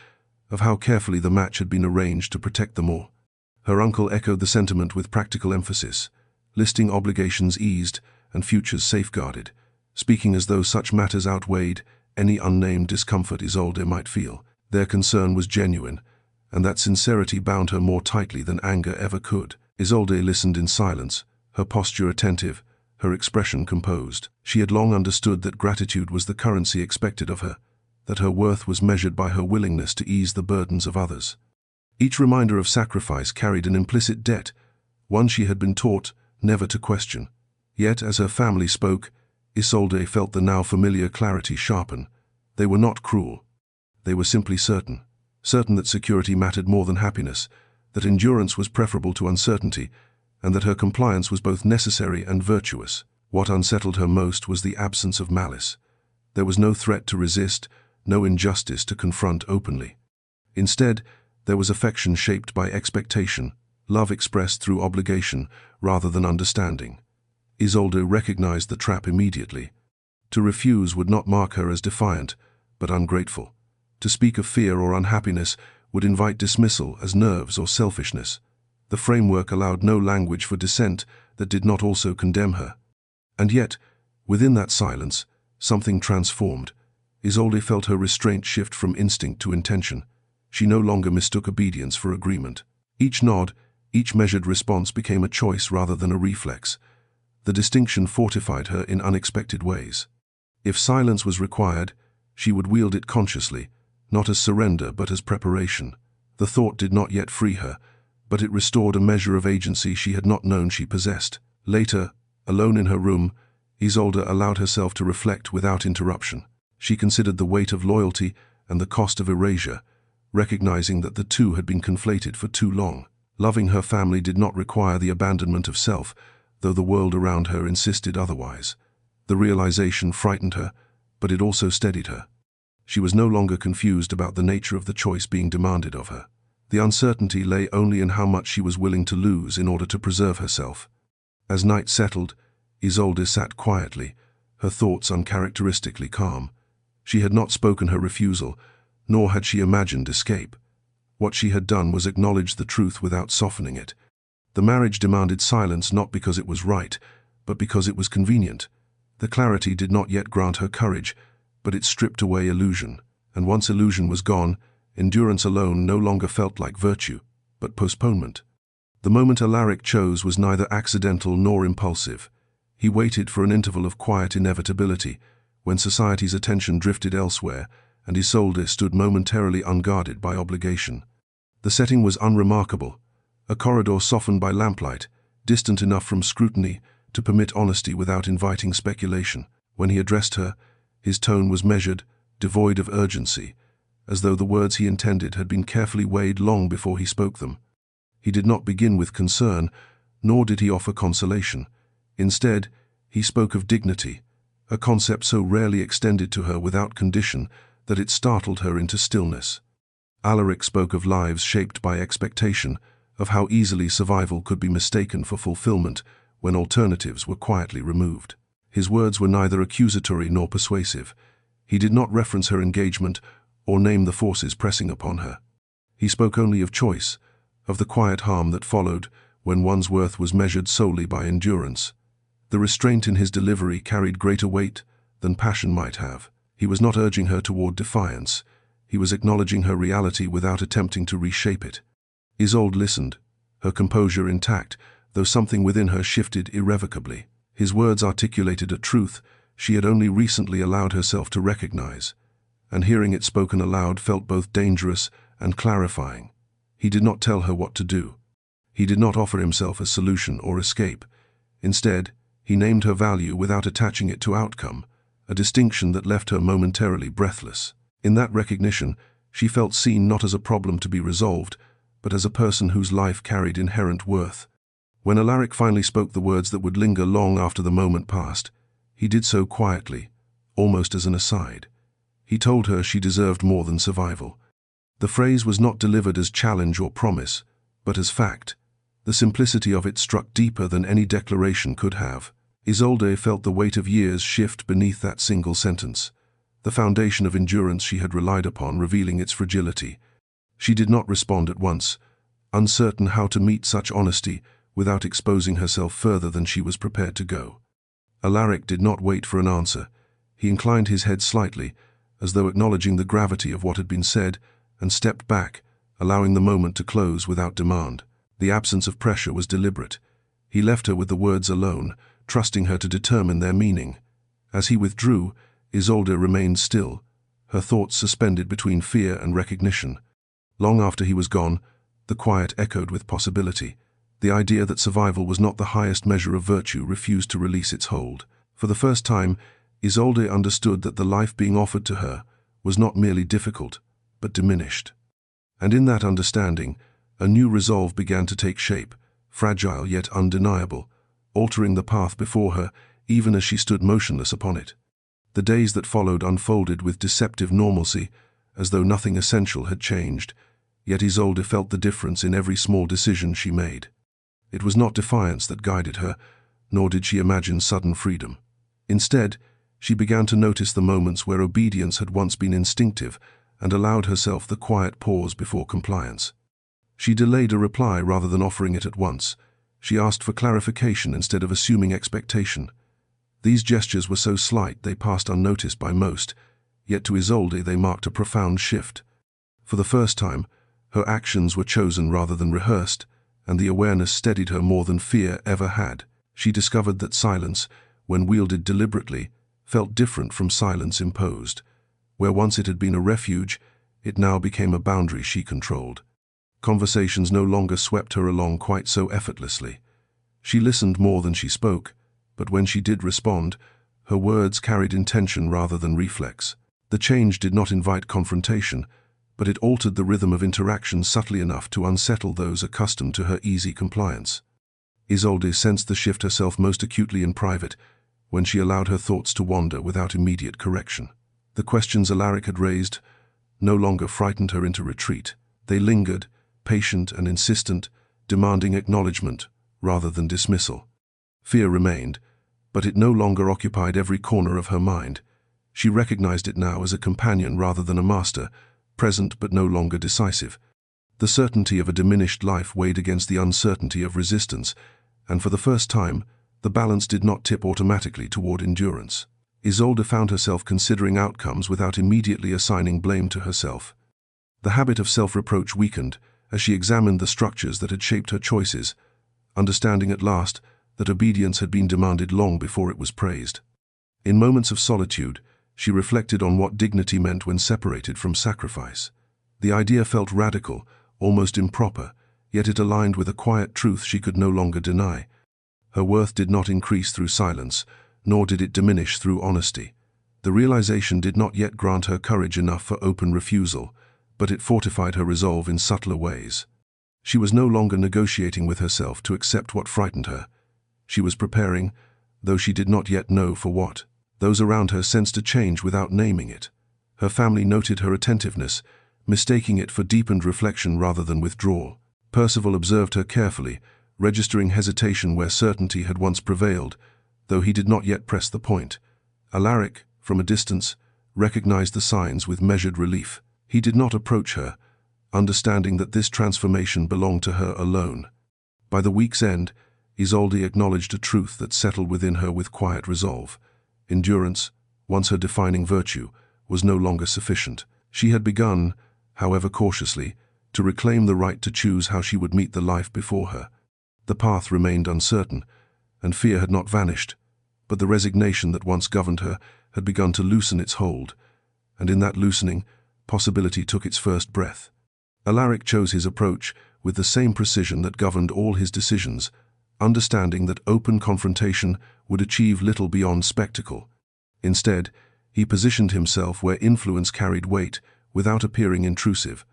S1: of how carefully the match had been arranged to protect them all. Her uncle echoed the sentiment with practical emphasis, listing obligations eased and futures safeguarded, speaking as though such matters outweighed any unnamed discomfort Isolde might feel. Their concern was genuine, and that sincerity bound her more tightly than anger ever could. Isolde listened in silence, her posture attentive, her expression composed. She had long understood that gratitude was the currency expected of her, that her worth was measured by her willingness to ease the burdens of others. Each reminder of sacrifice carried an implicit debt, one she had been taught never to question. Yet, as her family spoke, Isolde felt the now familiar clarity sharpen. They were not cruel. They were simply certain. Certain that security mattered more than happiness, that endurance was preferable to uncertainty, and that her compliance was both necessary and virtuous. What unsettled her most was the absence of malice. There was no threat to resist, no injustice to confront openly. Instead, there was affection shaped by expectation, love expressed through obligation rather than understanding. Isolde recognized the trap immediately. To refuse would not mark her as defiant, but ungrateful. To speak of fear or unhappiness would invite dismissal as nerves or selfishness. The framework allowed no language for dissent that did not also condemn her. And yet, within that silence, something transformed. Isolde felt her restraint shift from instinct to intention. She no longer mistook obedience for agreement. Each nod, each measured response became a choice rather than a reflex. The distinction fortified her in unexpected ways. If silence was required, she would wield it consciously, not as surrender but as preparation. The thought did not yet free her, but it restored a measure of agency she had not known she possessed. Later, alone in her room, Isolde allowed herself to reflect without interruption. She considered the weight of loyalty and the cost of erasure, recognizing that the two had been conflated for too long. Loving her family did not require the abandonment of self, though the world around her insisted otherwise. The realization frightened her, but it also steadied her. She was no longer confused about the nature of the choice being demanded of her. The uncertainty lay only in how much she was willing to lose in order to preserve herself. As night settled, Isolde sat quietly, her thoughts uncharacteristically calm. She had not spoken her refusal, nor had she imagined escape. What she had done was acknowledge the truth without softening it. The marriage demanded silence not because it was right, but because it was convenient. The clarity did not yet grant her courage, but it stripped away illusion. And once illusion was gone, endurance alone no longer felt like virtue, but postponement. The moment Alaric chose was neither accidental nor impulsive. He waited for an interval of quiet inevitability, when society's attention drifted elsewhere, and Isolde stood momentarily unguarded by obligation. The setting was unremarkable, a corridor softened by lamplight, distant enough from scrutiny to permit honesty without inviting speculation. When he addressed her, his tone was measured, devoid of urgency, as though the words he intended had been carefully weighed long before he spoke them. He did not begin with concern, nor did he offer consolation. Instead, he spoke of dignity, a concept so rarely extended to her without condition that it startled her into stillness. Alaric spoke of lives shaped by expectation, of how easily survival could be mistaken for fulfillment when alternatives were quietly removed. His words were neither accusatory nor persuasive. He did not reference her engagement or name the forces pressing upon her. He spoke only of choice, of the quiet harm that followed when one's worth was measured solely by endurance. The restraint in his delivery carried greater weight than passion might have. He was not urging her toward defiance. He was acknowledging her reality without attempting to reshape it. Isolde listened, her composure intact, though something within her shifted irrevocably. His words articulated a truth she had only recently allowed herself to recognize, and hearing it spoken aloud felt both dangerous and clarifying. He did not tell her what to do. He did not offer himself a solution or escape. Instead, he named her value without attaching it to outcome, a distinction that left her momentarily breathless. In that recognition, she felt seen not as a problem to be resolved, but as a person whose life carried inherent worth. When Alaric finally spoke the words that would linger long after the moment passed, he did so quietly, almost as an aside. He told her she deserved more than survival. The phrase was not delivered as challenge or promise, but as fact. The simplicity of it struck deeper than any declaration could have. Isolde felt the weight of years shift beneath that single sentence, the foundation of endurance she had relied upon revealing its fragility. She did not respond at once, uncertain how to meet such honesty without exposing herself further than she was prepared to go. Alaric did not wait for an answer. He inclined his head slightly, as though acknowledging the gravity of what had been said, and stepped back, allowing the moment to close without demand. The absence of pressure was deliberate. He left her with the words alone, trusting her to determine their meaning. As he withdrew, Isolde remained still, her thoughts suspended between fear and recognition. Long after he was gone, the quiet echoed with possibility. The idea that survival was not the highest measure of virtue refused to release its hold. For the first time, Isolde understood that the life being offered to her was not merely difficult, but diminished. And in that understanding, a new resolve began to take shape, fragile yet undeniable, altering the path before her even as she stood motionless upon it. The days that followed unfolded with deceptive normalcy, as though nothing essential had changed, yet Isolde felt the difference in every small decision she made. It was not defiance that guided her, nor did she imagine sudden freedom. Instead, she began to notice the moments where obedience had once been instinctive and allowed herself the quiet pause before compliance. She delayed a reply rather than offering it at once. She asked for clarification instead of assuming expectation. These gestures were so slight they passed unnoticed by most, yet to Isolde they marked a profound shift. For the first time, her actions were chosen rather than rehearsed, and the awareness steadied her more than fear ever had. She discovered that silence, when wielded deliberately, felt different from silence imposed. Where once it had been a refuge, it now became a boundary she controlled. Conversations no longer swept her along quite so effortlessly. She listened more than she spoke, but when she did respond, her words carried intention rather than reflex. The change did not invite confrontation, but it altered the rhythm of interaction subtly enough to unsettle those accustomed to her easy compliance. Isolde sensed the shift herself most acutely in private, when she allowed her thoughts to wander without immediate correction. The questions Alaric had raised no longer frightened her into retreat. They lingered, patient and insistent, demanding acknowledgement rather than dismissal. Fear remained, but it no longer occupied every corner of her mind. She recognized it now as a companion rather than a master, present but no longer decisive. The certainty of a diminished life weighed against the uncertainty of resistance, and for the first time, the balance did not tip automatically toward endurance. Isolde found herself considering outcomes without immediately assigning blame to herself. The habit of self-reproach weakened as she examined the structures that had shaped her choices, understanding at last that obedience had been demanded long before it was praised. In moments of solitude, she reflected on what dignity meant when separated from sacrifice. The idea felt radical, almost improper, yet it aligned with a quiet truth she could no longer deny. Her worth did not increase through silence, nor did it diminish through honesty. The realization did not yet grant her courage enough for open refusal, but it fortified her resolve in subtler ways. She was no longer negotiating with herself to accept what frightened her. She was preparing, though she did not yet know for what. Those around her sensed a change without naming it. Her family noted her attentiveness, mistaking it for deepened reflection rather than withdrawal. Percival observed her carefully, registering hesitation where certainty had once prevailed, though he did not yet press the point. Alaric, from a distance, recognized the signs with measured relief. He did not approach her, understanding that this transformation belonged to her alone. By the week's end, Isolde acknowledged a truth that settled within her with quiet resolve. Endurance, once her defining virtue, was no longer sufficient. She had begun, however cautiously, to reclaim the right to choose how she would meet the life before her. The path remained uncertain, and fear had not vanished, but the resignation that once governed her had begun to loosen its hold, and in that loosening, possibility took its first breath. Alaric chose his approach with the same precision that governed all his decisions, understanding that open confrontation would achieve little beyond spectacle. Instead, he positioned himself where influence carried weight without appearing intrusive,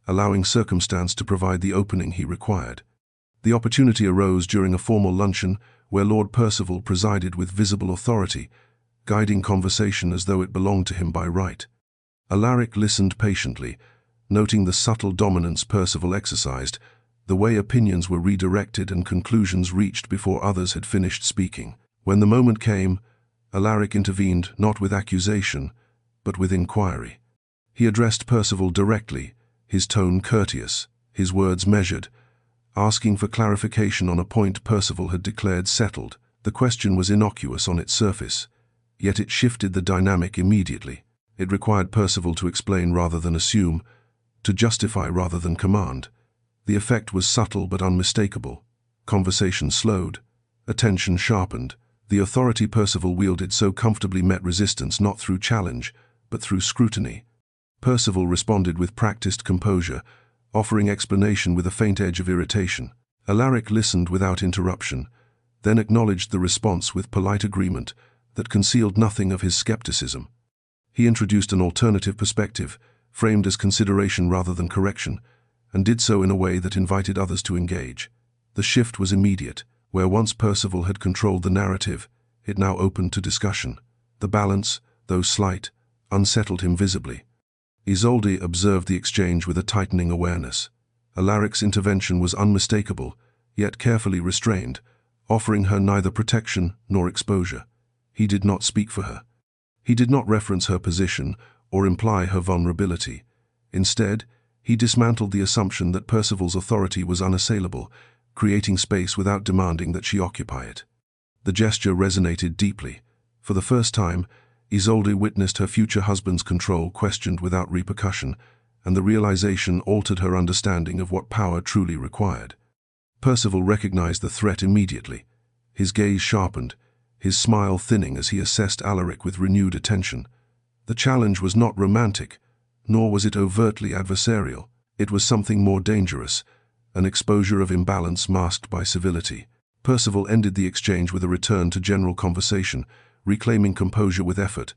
S1: allowing circumstance to provide the opening he required. The opportunity arose during a formal luncheon where Lord Percival presided with visible authority, guiding conversation as though it belonged to him by right. Alaric listened patiently, noting the subtle dominance Percival exercised, the way opinions were redirected and conclusions reached before others had finished speaking. When the moment came, Alaric intervened not with accusation, but with inquiry. He addressed Percival directly, his tone courteous, his words measured, asking for clarification on a point Percival had declared settled. The question was innocuous on its surface, yet it shifted the dynamic immediately. It required Percival to explain rather than assume, to justify rather than command. The effect was subtle but unmistakable. Conversation slowed, attention sharpened. The authority Percival wielded so comfortably met resistance not through challenge, but through scrutiny. Percival responded with practiced composure, offering explanation with a faint edge of irritation. Alaric listened without interruption, then acknowledged the response with polite agreement that concealed nothing of his skepticism. He introduced an alternative perspective, framed as consideration rather than correction, and did so in a way that invited others to engage. The shift was immediate. Where once Percival had controlled the narrative, it now opened to discussion. The balance, though slight, unsettled him visibly. Isolde observed the exchange with a tightening awareness. Alaric's intervention was unmistakable, yet carefully restrained, offering her neither protection nor exposure. He did not speak for her. He did not reference her position or imply her vulnerability. Instead, he dismantled the assumption that Percival's authority was unassailable, creating space without demanding that she occupy it. The gesture resonated deeply. For the first time, Isolde witnessed her future husband's control questioned without repercussion, and the realization altered her understanding of what power truly required. Percival recognized the threat immediately. His gaze sharpened, his smile thinning as he assessed Alaric with renewed attention. The challenge was not romantic, nor was it overtly adversarial. It was something more dangerous, an exposure of imbalance masked by civility. Percival ended the exchange with a return to general conversation, reclaiming composure with effort,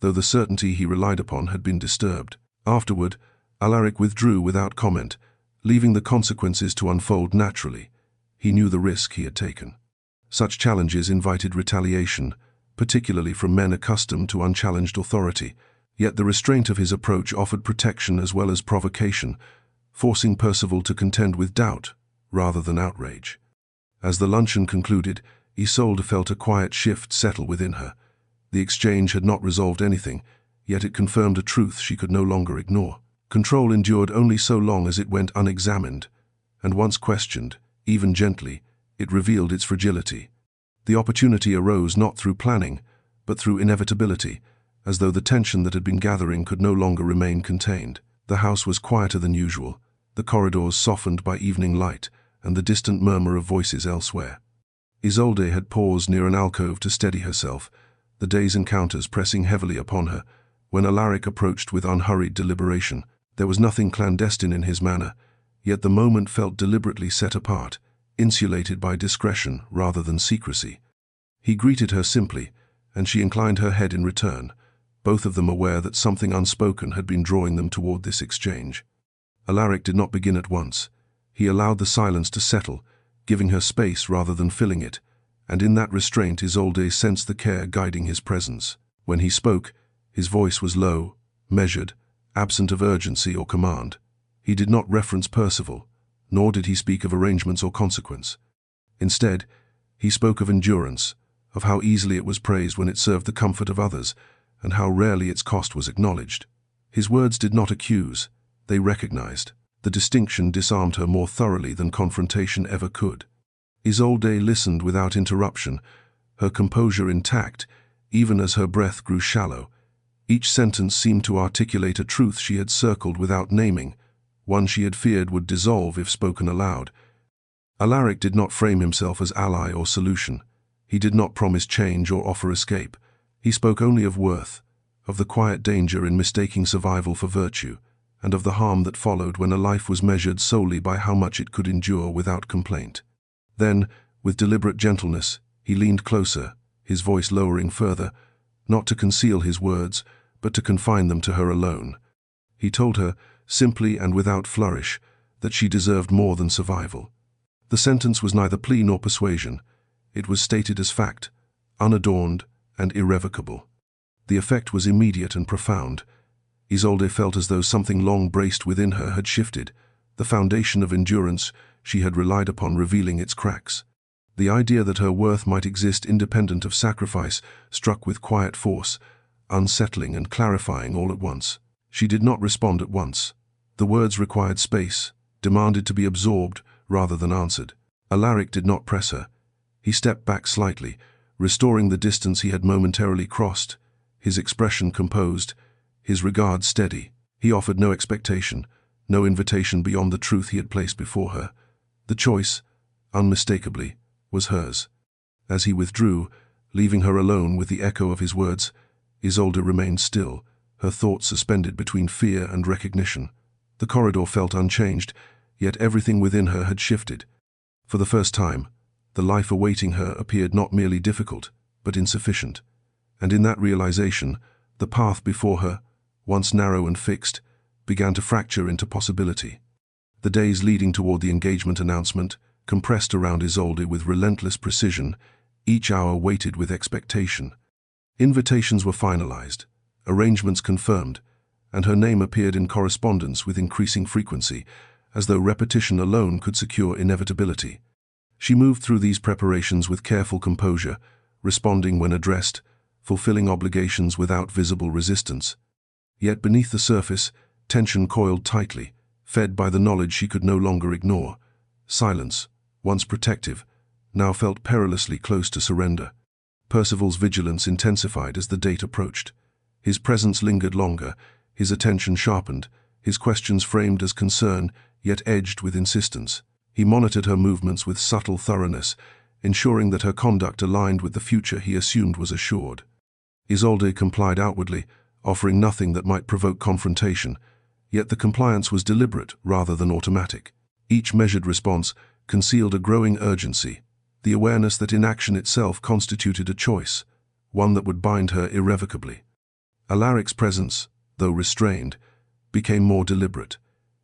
S1: though the certainty he relied upon had been disturbed. Afterward, Alaric withdrew without comment, leaving the consequences to unfold naturally. He knew the risk he had taken. Such challenges invited retaliation, particularly from men accustomed to unchallenged authority, yet the restraint of his approach offered protection as well as provocation, forcing Percival to contend with doubt rather than outrage. As the luncheon concluded, Isolde felt a quiet shift settle within her. The exchange had not resolved anything, yet it confirmed a truth she could no longer ignore. Control endured only so long as it went unexamined, and once questioned, even gently, it revealed its fragility. The opportunity arose not through planning, but through inevitability, as though the tension that had been gathering could no longer remain contained. The house was quieter than usual, the corridors softened by evening light and the distant murmur of voices elsewhere. Isolde had paused near an alcove to steady herself, the day's encounters pressing heavily upon her, when Alaric approached with unhurried deliberation. There was nothing clandestine in his manner, yet the moment felt deliberately set apart, insulated by discretion rather than secrecy. He greeted her simply, and she inclined her head in return, both of them aware that something unspoken had been drawing them toward this exchange. Alaric did not begin at once. He allowed the silence to settle, giving her space rather than filling it, and in that restraint Isolde sensed the care guiding his presence. When he spoke, his voice was low, measured, absent of urgency or command. He did not reference Percival, nor did he speak of arrangements or consequence. Instead, he spoke of endurance, of how easily it was praised when it served the comfort of others, and how rarely its cost was acknowledged. His words did not accuse, they recognized. The distinction disarmed her more thoroughly than confrontation ever could. Isolde listened without interruption, her composure intact, even as her breath grew shallow. Each sentence seemed to articulate a truth she had circled without naming, one she had feared would dissolve if spoken aloud. Alaric did not frame himself as ally or solution. He did not promise change or offer escape. He spoke only of worth, of the quiet danger in mistaking survival for virtue, and of the harm that followed when a life was measured solely by how much it could endure without complaint. Then, with deliberate gentleness, he leaned closer, his voice lowering further, not to conceal his words, but to confine them to her alone. He told her, simply and without flourish, that she deserved more than survival. The sentence was neither plea nor persuasion. It was stated as fact, unadorned and irrevocable. The effect was immediate and profound. Isolde felt as though something long braced within her had shifted, the foundation of endurance she had relied upon revealing its cracks. The idea that her worth might exist independent of sacrifice struck with quiet force, unsettling and clarifying all at once. She did not respond at once. The words required space, demanded to be absorbed, rather than answered. Alaric did not press her. He stepped back slightly, restoring the distance he had momentarily crossed, his expression composed, his regard steady. He offered no expectation, no invitation beyond the truth he had placed before her. The choice, unmistakably, was hers. As he withdrew, leaving her alone with the echo of his words, Isolde remained still, her thoughts suspended between fear and recognition. The corridor felt unchanged, yet everything within her had shifted. For the first time, the life awaiting her appeared not merely difficult, but insufficient. And in that realization, the path before her, once narrow and fixed, began to fracture into possibility. The days leading toward the engagement announcement compressed around Isolde with relentless precision, each hour weighted with expectation. Invitations were finalized, arrangements confirmed, and her name appeared in correspondence with increasing frequency, as though repetition alone could secure inevitability. She moved through these preparations with careful composure, responding when addressed, fulfilling obligations without visible resistance. Yet beneath the surface, tension coiled tightly, fed by the knowledge she could no longer ignore. Silence, once protective, now felt perilously close to surrender. Percival's vigilance intensified as the date approached. His presence lingered longer, his attention sharpened, his questions framed as concern, yet edged with insistence. He monitored her movements with subtle thoroughness, ensuring that her conduct aligned with the future he assumed was assured. Isolde complied outwardly, offering nothing that might provoke confrontation, yet the compliance was deliberate rather than automatic. Each measured response concealed a growing urgency, the awareness that inaction itself constituted a choice, one that would bind her irrevocably. Alaric's presence, though restrained, became more deliberate.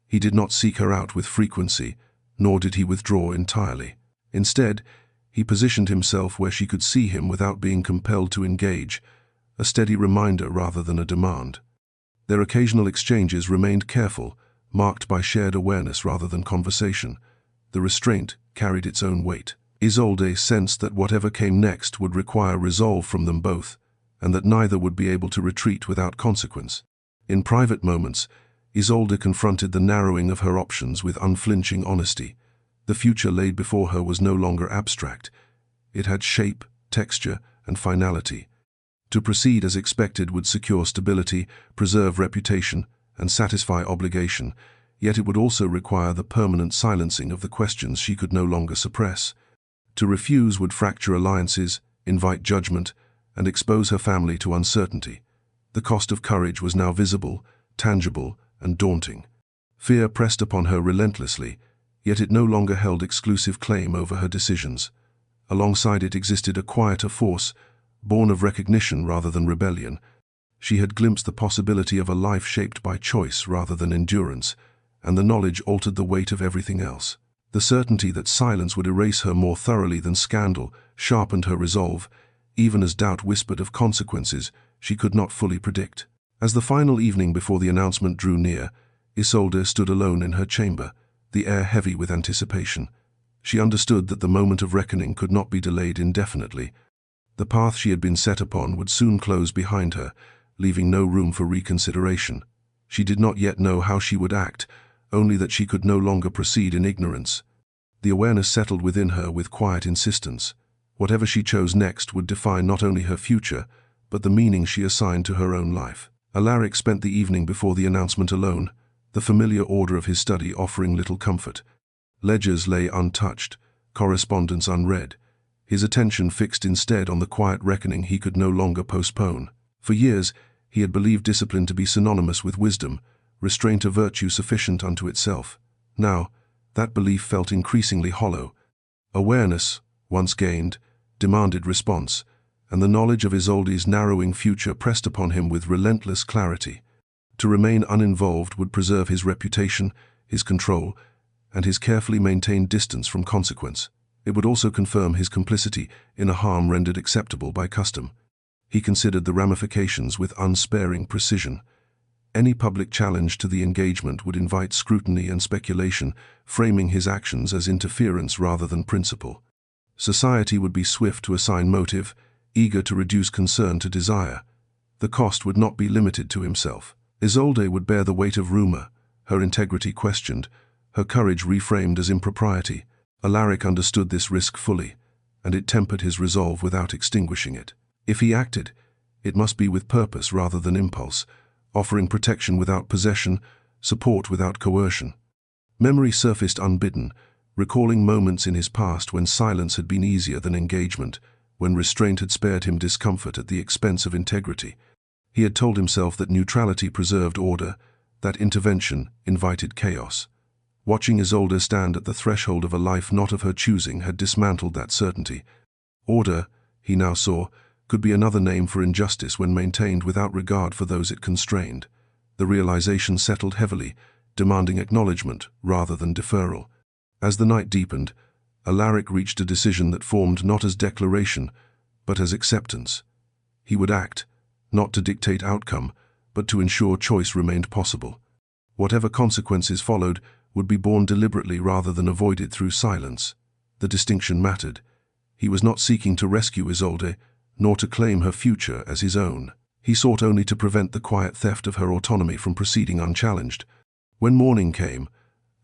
S1: He did not seek her out with frequency, nor did he withdraw entirely. Instead, he positioned himself where she could see him without being compelled to engage, a steady reminder rather than a demand. Their occasional exchanges remained careful, marked by shared awareness rather than conversation. The restraint carried its own weight. Isolde sensed that whatever came next would require resolve from them both, and that neither would be able to retreat without consequence. In private moments, Isolde confronted the narrowing of her options with unflinching honesty. The future laid before her was no longer abstract. It had shape, texture, and finality. To proceed as expected would secure stability, preserve reputation, and satisfy obligation, yet it would also require the permanent silencing of the questions she could no longer suppress. To refuse would fracture alliances, invite judgment, and expose her family to uncertainty. The cost of courage was now visible, tangible, and daunting. Fear pressed upon her relentlessly, yet it no longer held exclusive claim over her decisions. Alongside it existed a quieter force, born of recognition rather than rebellion. She had glimpsed the possibility of a life shaped by choice rather than endurance, and the knowledge altered the weight of everything else. The certainty that silence would erase her more thoroughly than scandal sharpened her resolve, even as doubt whispered of consequences she could not fully predict. As the final evening before the announcement drew near, Isolde stood alone in her chamber, the air heavy with anticipation. She understood that the moment of reckoning could not be delayed indefinitely. The path she had been set upon would soon close behind her, leaving no room for reconsideration. She did not yet know how she would act, only that she could no longer proceed in ignorance. The awareness settled within her with quiet insistence. Whatever she chose next would define not only her future, but the meaning she assigned to her own life. Alaric spent the evening before the announcement alone, the familiar order of his study offering little comfort. Ledgers lay untouched, correspondence unread, his attention fixed instead on the quiet reckoning he could no longer postpone. For years, he had believed discipline to be synonymous with wisdom, restraint a virtue sufficient unto itself. Now, that belief felt increasingly hollow. Awareness, once gained, demanded response, and the knowledge of Isolde's narrowing future pressed upon him with relentless clarity. To remain uninvolved would preserve his reputation, his control, and his carefully maintained distance from consequence. It would also confirm his complicity in a harm rendered acceptable by custom. He considered the ramifications with unsparing precision. Any public challenge to the engagement would invite scrutiny and speculation, framing his actions as interference rather than principle. Society would be swift to assign motive, eager to reduce concern to desire. The cost would not be limited to himself. Isolde would bear the weight of rumor, her integrity questioned, her courage reframed as impropriety. Alaric understood this risk fully, and it tempered his resolve without extinguishing it. If he acted, it must be with purpose rather than impulse, offering protection without possession, support without coercion. Memory surfaced unbidden, recalling moments in his past when silence had been easier than engagement, when restraint had spared him discomfort at the expense of integrity. He had told himself that neutrality preserved order, that intervention invited chaos. Watching Isolde stand at the threshold of a life not of her choosing had dismantled that certainty. Order, he now saw, could be another name for injustice when maintained without regard for those it constrained. The realization settled heavily, demanding acknowledgement rather than deferral. As the night deepened, Alaric reached a decision that formed not as declaration, but as acceptance. He would act, not to dictate outcome, but to ensure choice remained possible. Whatever consequences followed would be borne deliberately rather than avoided through silence. The distinction mattered. He was not seeking to rescue Isolde, nor to claim her future as his own. He sought only to prevent the quiet theft of her autonomy from proceeding unchallenged. When morning came,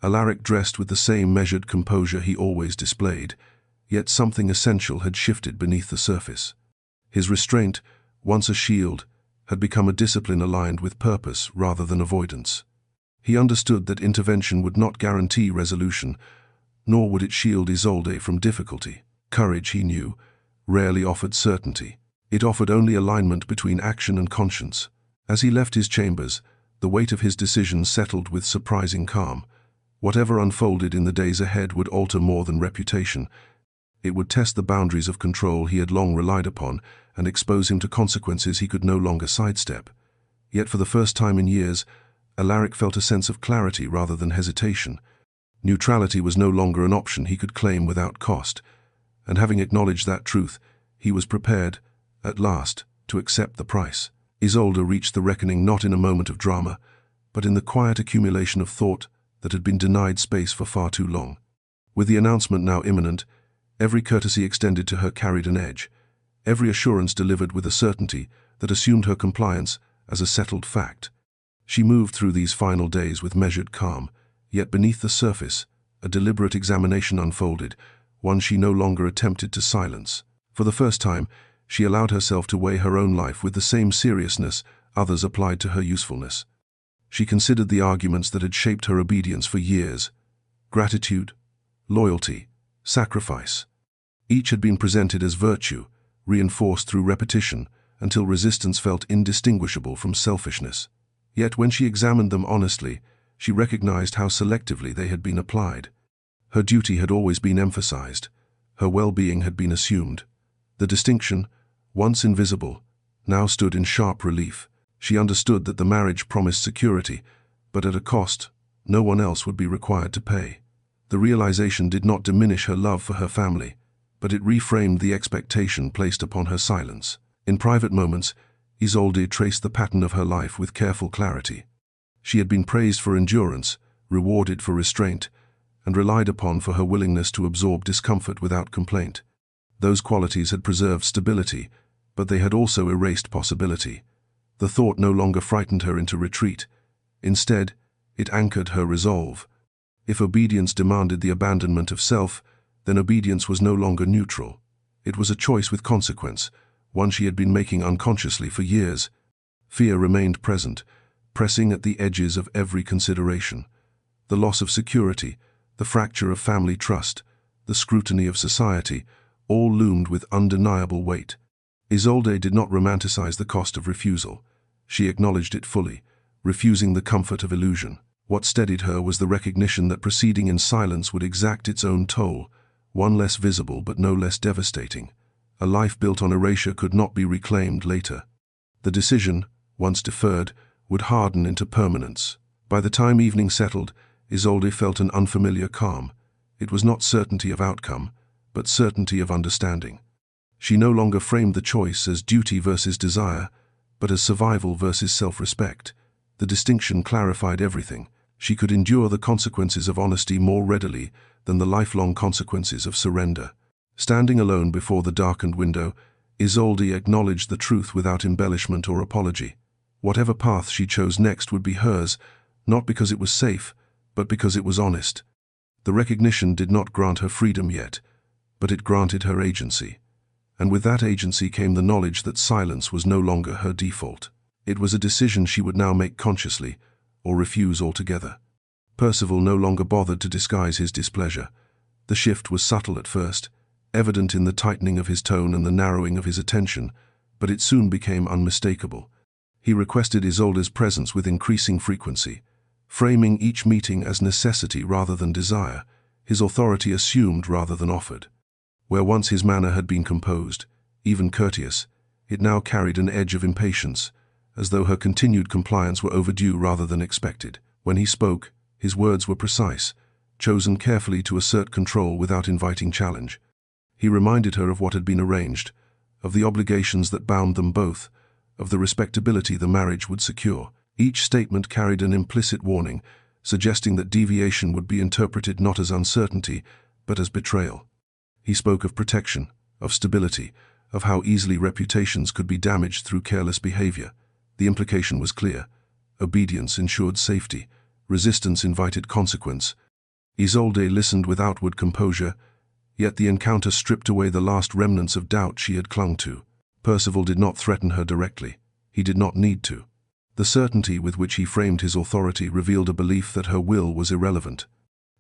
S1: Alaric dressed with the same measured composure he always displayed, yet something essential had shifted beneath the surface. His restraint, once a shield, had become a discipline aligned with purpose rather than avoidance. He understood that intervention would not guarantee resolution, nor would it shield Isolde from difficulty. Courage, he knew, rarely offered certainty. It offered only alignment between action and conscience. As he left his chambers, the weight of his decision settled with surprising calm. Whatever unfolded in the days ahead would alter more than reputation. It would test the boundaries of control he had long relied upon and expose him to consequences he could no longer sidestep. Yet for the first time in years, Alaric felt a sense of clarity rather than hesitation. Neutrality was no longer an option he could claim without cost, and having acknowledged that truth, he was prepared, at last, to accept the price. Isolde reached the reckoning not in a moment of drama, but in the quiet accumulation of thought that had been denied space for far too long. With the announcement now imminent, every courtesy extended to her carried an edge, every assurance delivered with a certainty that assumed her compliance as a settled fact. She moved through these final days with measured calm, yet beneath the surface, a deliberate examination unfolded, one she no longer attempted to silence. For the first time, she allowed herself to weigh her own life with the same seriousness others applied to her usefulness. She considered the arguments that had shaped her obedience for years: gratitude, loyalty, sacrifice. Each had been presented as virtue, reinforced through repetition, until resistance felt indistinguishable from selfishness. Yet when she examined them honestly, she recognized how selectively they had been applied. Her duty had always been emphasized. Her well-being had been assumed. The distinction, once invisible, now stood in sharp relief. She understood that the marriage promised security, but at a cost no one else would be required to pay. The realization did not diminish her love for her family, but it reframed the expectation placed upon her silence. In private moments, Isolde traced the pattern of her life with careful clarity. She had been praised for endurance, rewarded for restraint, and relied upon for her willingness to absorb discomfort without complaint. Those qualities had preserved stability, but they had also erased possibility. The thought no longer frightened her into retreat. Instead, it anchored her resolve. If obedience demanded the abandonment of self, then obedience was no longer neutral. It was a choice with consequence, one she had been making unconsciously for years. Fear remained present, pressing at the edges of every consideration. The loss of security, the fracture of family trust, the scrutiny of society, all loomed with undeniable weight. Isolde did not romanticize the cost of refusal. She acknowledged it fully, refusing the comfort of illusion. What steadied her was the recognition that proceeding in silence would exact its own toll, one less visible but no less devastating. A life built on erasure could not be reclaimed later. The decision, once deferred, would harden into permanence. By the time evening settled, Isolde felt an unfamiliar calm. It was not certainty of outcome, but certainty of understanding. She no longer framed the choice as duty versus desire, but as survival versus self-respect. The distinction clarified everything. She could endure the consequences of honesty more readily than the lifelong consequences of surrender. Standing alone before the darkened window, Isolde acknowledged the truth without embellishment or apology. Whatever path she chose next would be hers, not because it was safe, but because it was honest. The recognition did not grant her freedom yet, but it granted her agency. And with that agency came the knowledge that silence was no longer her default. It was a decision she would now make consciously, or refuse altogether. Percival no longer bothered to disguise his displeasure. The shift was subtle at first, evident in the tightening of his tone and the narrowing of his attention, but it soon became unmistakable. He requested Isolde's presence with increasing frequency, framing each meeting as necessity rather than desire, his authority assumed rather than offered. Where once his manner had been composed, even courteous, it now carried an edge of impatience, as though her continued compliance were overdue rather than expected. When he spoke, his words were precise, chosen carefully to assert control without inviting challenge. He reminded her of what had been arranged, of the obligations that bound them both, of the respectability the marriage would secure. Each statement carried an implicit warning, suggesting that deviation would be interpreted not as uncertainty, but as betrayal. He spoke of protection, of stability, of how easily reputations could be damaged through careless behavior. The implication was clear. Obedience ensured safety. Resistance invited consequence. Isolde listened with outward composure, yet the encounter stripped away the last remnants of doubt she had clung to. Percival did not threaten her directly. He did not need to. The certainty with which he framed his authority revealed a belief that her will was irrelevant.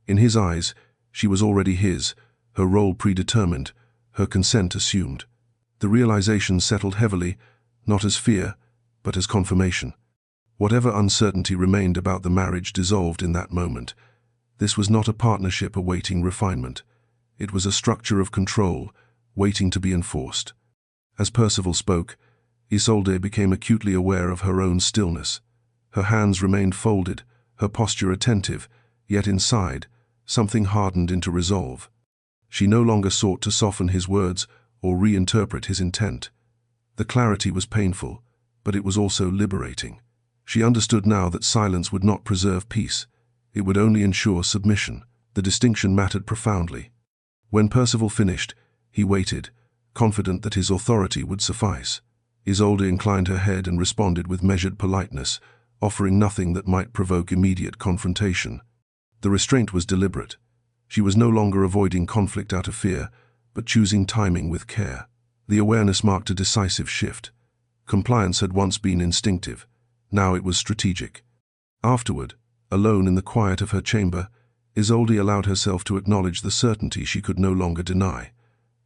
S1: In his eyes, she was already his, her role predetermined, her consent assumed. The realization settled heavily, not as fear, but as confirmation. Whatever uncertainty remained about the marriage dissolved in that moment. This was not a partnership awaiting refinement. It was a structure of control, waiting to be enforced. As Percival spoke, Isolde became acutely aware of her own stillness. Her hands remained folded, her posture attentive, yet inside, something hardened into resolve. She no longer sought to soften his words or reinterpret his intent. The clarity was painful, but it was also liberating. She understood now that silence would not preserve peace. It would only ensure submission. The distinction mattered profoundly. When Percival finished, he waited, confident that his authority would suffice. Isolde inclined her head and responded with measured politeness, offering nothing that might provoke immediate confrontation. The restraint was deliberate. She was no longer avoiding conflict out of fear, but choosing timing with care. The awareness marked a decisive shift. Compliance had once been instinctive. Now it was strategic. Afterward, alone in the quiet of her chamber, Isolde allowed herself to acknowledge the certainty she could no longer deny.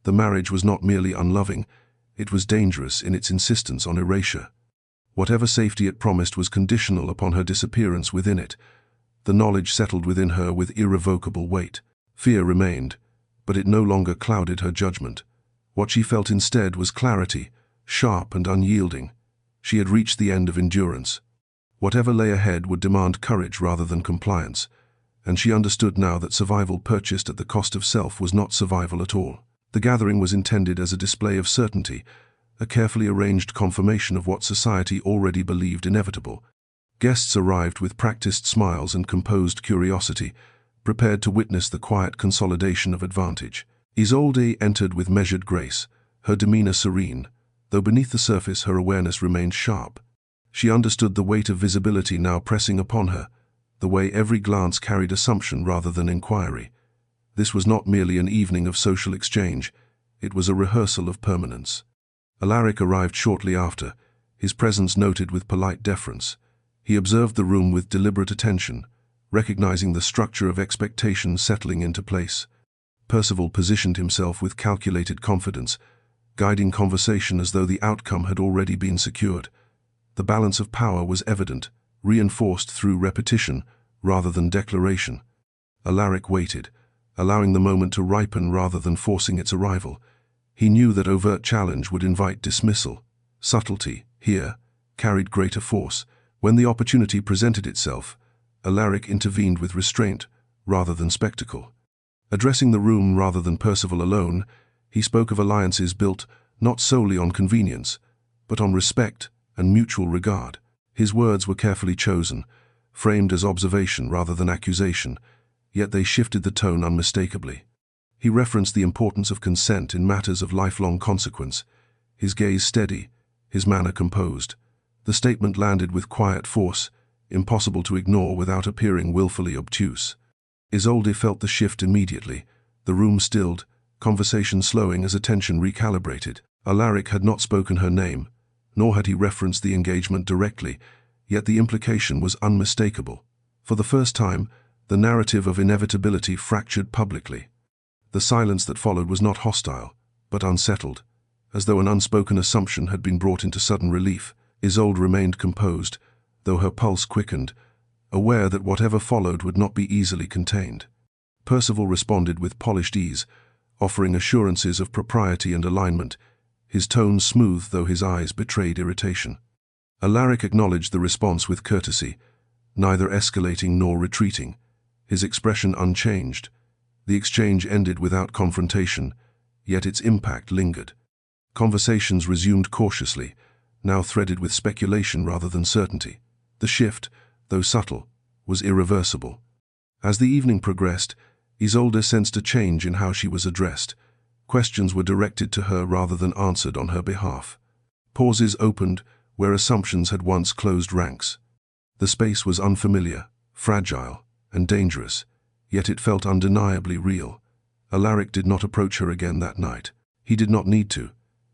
S1: The marriage was not merely unloving, it was dangerous in its insistence on erasure. Whatever safety it promised was conditional upon her disappearance within it. The knowledge settled within her with irrevocable weight. Fear remained, but it no longer clouded her judgment. What she felt instead was clarity, sharp and unyielding. She had reached the end of endurance. Whatever lay ahead would demand courage rather than compliance, and she understood now that survival purchased at the cost of self was not survival at all. The gathering was intended as a display of certainty, a carefully arranged confirmation of what society already believed inevitable. Guests arrived with practiced smiles and composed curiosity, prepared to witness the quiet consolidation of advantage. Isolde entered with measured grace, her demeanor serene, though beneath the surface her awareness remained sharp. She understood the weight of visibility now pressing upon her, the way every glance carried assumption rather than inquiry. This was not merely an evening of social exchange, it was a rehearsal of permanence. Alaric arrived shortly after, his presence noted with polite deference. He observed the room with deliberate attention, recognizing the structure of expectation settling into place. Percival positioned himself with calculated confidence, guiding conversation as though the outcome had already been secured. The balance of power was evident, reinforced through repetition rather than declaration. Alaric waited, allowing the moment to ripen rather than forcing its arrival. He knew that overt challenge would invite dismissal. Subtlety, here, carried greater force. When the opportunity presented itself, Alaric intervened with restraint rather than spectacle. Addressing the room rather than Percival alone, he spoke of alliances built not solely on convenience, but on respect and mutual regard. His words were carefully chosen, framed as observation rather than accusation, yet they shifted the tone unmistakably. He referenced the importance of consent in matters of lifelong consequence, his gaze steady, his manner composed. The statement landed with quiet force, impossible to ignore without appearing willfully obtuse. Isolde felt the shift immediately. The room stilled, conversation slowing as attention recalibrated. Alaric had not spoken her name, nor had he referenced the engagement directly, yet the implication was unmistakable. For the first time, the narrative of inevitability fractured publicly. The silence that followed was not hostile, but unsettled. As though an unspoken assumption had been brought into sudden relief, Isolde remained composed, though her pulse quickened, aware that whatever followed would not be easily contained. Percival responded with polished ease, offering assurances of propriety and alignment, his tone smooth though his eyes betrayed irritation. Alaric acknowledged the response with courtesy, neither escalating nor retreating, his expression unchanged. The exchange ended without confrontation, yet its impact lingered. Conversations resumed cautiously, now threaded with speculation rather than certainty. The shift, though subtle, was irreversible. As the evening progressed, Isolde sensed a change in how she was addressed. Questions were directed to her rather than answered on her behalf. Pauses opened where assumptions had once closed ranks. The space was unfamiliar, fragile, and dangerous, yet it felt undeniably real. Alaric did not approach her again that night. He did not need to.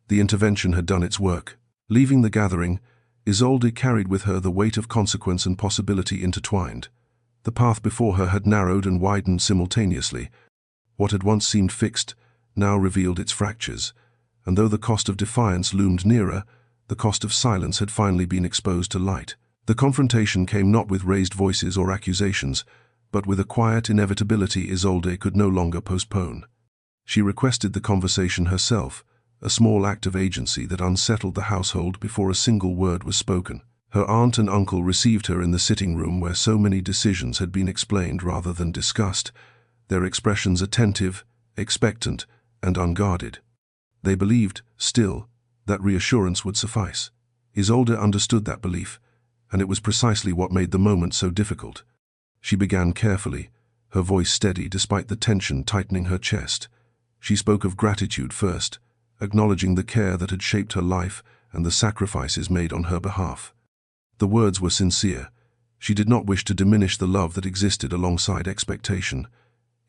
S1: The intervention had done its work. Leaving the gathering, Isolde carried with her the weight of consequence and possibility intertwined. The path before her had narrowed and widened simultaneously. What had once seemed fixed now revealed its fractures, and though the cost of defiance loomed nearer, the cost of silence had finally been exposed to light. The confrontation came not with raised voices or accusations, but with a quiet inevitability Isolde could no longer postpone. She requested the conversation herself, a small act of agency that unsettled the household before a single word was spoken. Her aunt and uncle received her in the sitting room where so many decisions had been explained rather than discussed, their expressions attentive, expectant, and unguarded. They believed, still, that reassurance would suffice. Isolde understood that belief, and it was precisely what made the moment so difficult. She began carefully, her voice steady despite the tension tightening her chest. She spoke of gratitude first, acknowledging the care that had shaped her life and the sacrifices made on her behalf. The words were sincere. She did not wish to diminish the love that existed alongside expectation.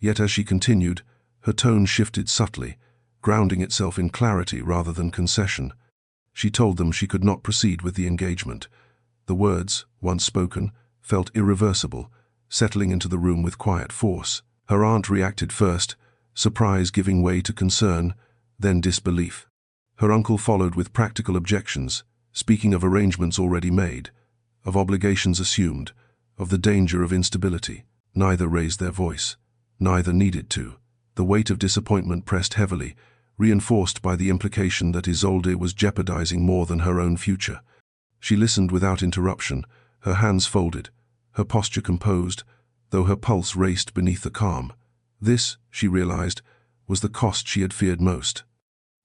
S1: Yet as she continued, her tone shifted subtly, grounding itself in clarity rather than concession. She told them she could not proceed with the engagement. The words, once spoken, felt irreversible, settling into the room with quiet force. Her aunt reacted first, surprise giving way to concern, then disbelief. Her uncle followed with practical objections, speaking of arrangements already made, of obligations assumed, of the danger of instability. Neither raised their voice. Neither needed to. The weight of disappointment pressed heavily, reinforced by the implication that Isolde was jeopardizing more than her own future. She listened without interruption, her hands folded, her posture composed, though her pulse raced beneath the calm. This, she realized, was the cost she had feared most.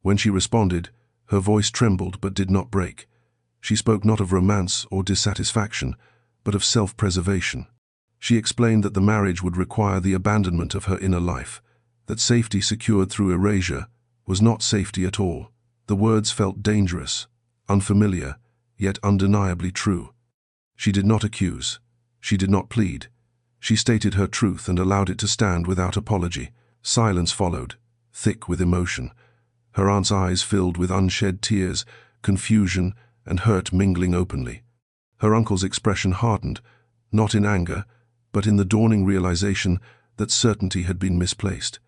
S1: When she responded, her voice trembled but did not break. She spoke not of romance or dissatisfaction, but of self-preservation. She explained that the marriage would require the abandonment of her inner life, that safety secured through erasure was not safety at all. The words felt dangerous, unfamiliar, yet undeniably true. She did not accuse. She did not plead. She stated her truth and allowed it to stand without apology. Silence followed, thick with emotion. Her aunt's eyes filled with unshed tears, confusion and hurt mingling openly. Her uncle's expression hardened, not in anger, but in the dawning realization that certainty had been misplaced.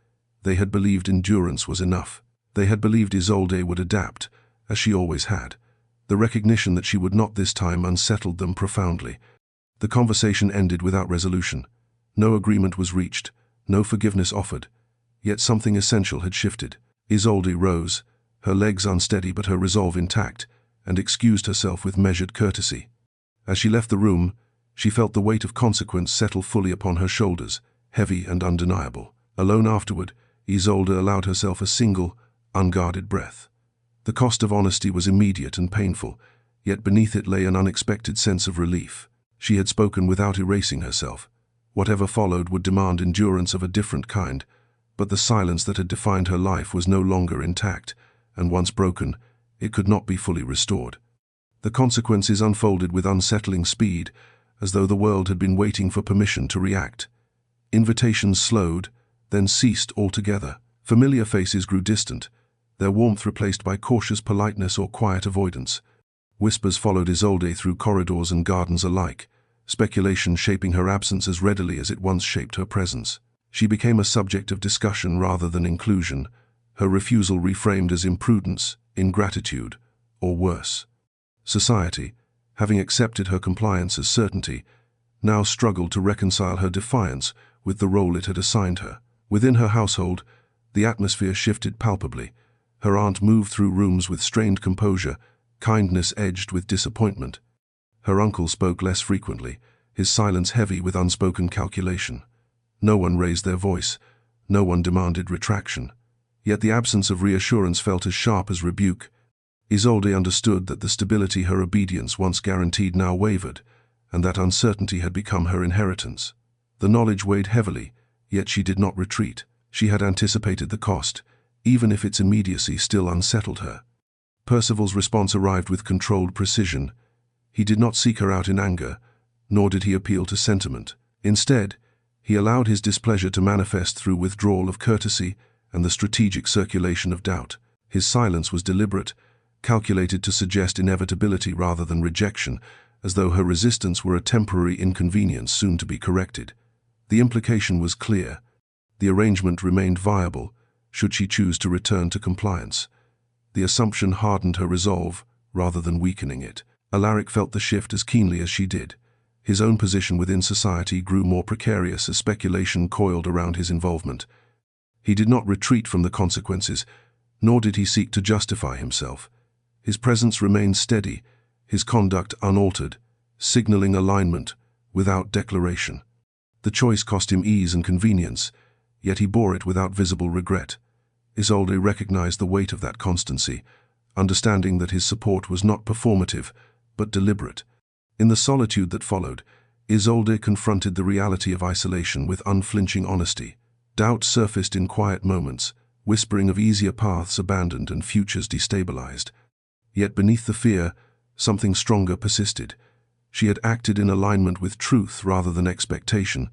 S1: They had believed endurance was enough. They had believed Isolde would adapt, as she always had. The recognition that she would not this time unsettled them profoundly. The conversation ended without resolution. No agreement was reached, no forgiveness offered. Yet something essential had shifted. Isolde rose, her legs unsteady but her resolve intact, and excused herself with measured courtesy. As she left the room, she felt the weight of consequence settle fully upon her shoulders, heavy and undeniable. Alone afterward, Isolde allowed herself a single, unguarded breath. The cost of honesty was immediate and painful, yet beneath it lay an unexpected sense of relief. She had spoken without erasing herself. Whatever followed would demand endurance of a different kind, but the silence that had defined her life was no longer intact, and once broken, it could not be fully restored. The consequences unfolded with unsettling speed, as though the world had been waiting for permission to react. Invitations slowed, then ceased altogether. Familiar faces grew distant, their warmth replaced by cautious politeness or quiet avoidance. Whispers followed Isolde through corridors and gardens alike, speculation shaping her absence as readily as it once shaped her presence. She became a subject of discussion rather than inclusion, her refusal reframed as imprudence, ingratitude, or worse. Society, having accepted her compliance as certainty, now struggled to reconcile her defiance with the role it had assigned her. Within her household, the atmosphere shifted palpably. Her aunt moved through rooms with strained composure, kindness edged with disappointment. Her uncle spoke less frequently, his silence heavy with unspoken calculation. No one raised their voice, no one demanded retraction. Yet the absence of reassurance felt as sharp as rebuke. Isolde understood that the stability her obedience once guaranteed now wavered, and that uncertainty had become her inheritance. The knowledge weighed heavily, yet she did not retreat. She had anticipated the cost, even if its immediacy still unsettled her. Percival's response arrived with controlled precision. He did not seek her out in anger, nor did he appeal to sentiment. Instead, he allowed his displeasure to manifest through withdrawal of courtesy and the strategic circulation of doubt. His silence was deliberate, calculated to suggest inevitability rather than rejection, as though her resistance were a temporary inconvenience soon to be corrected. The implication was clear. The arrangement remained viable, should she choose to return to compliance. The assumption hardened her resolve, rather than weakening it. Alaric felt the shift as keenly as she did. His own position within society grew more precarious as speculation coiled around his involvement. He did not retreat from the consequences, nor did he seek to justify himself. His presence remained steady, his conduct unaltered, signaling alignment without declaration. The choice cost him ease and convenience, yet he bore it without visible regret. Isolde recognized the weight of that constancy, understanding that his support was not performative, but deliberate. In the solitude that followed, Isolde confronted the reality of isolation with unflinching honesty. Doubt surfaced in quiet moments, whispering of easier paths abandoned and futures destabilized. Yet beneath the fear, something stronger persisted. She had acted in alignment with truth rather than expectation,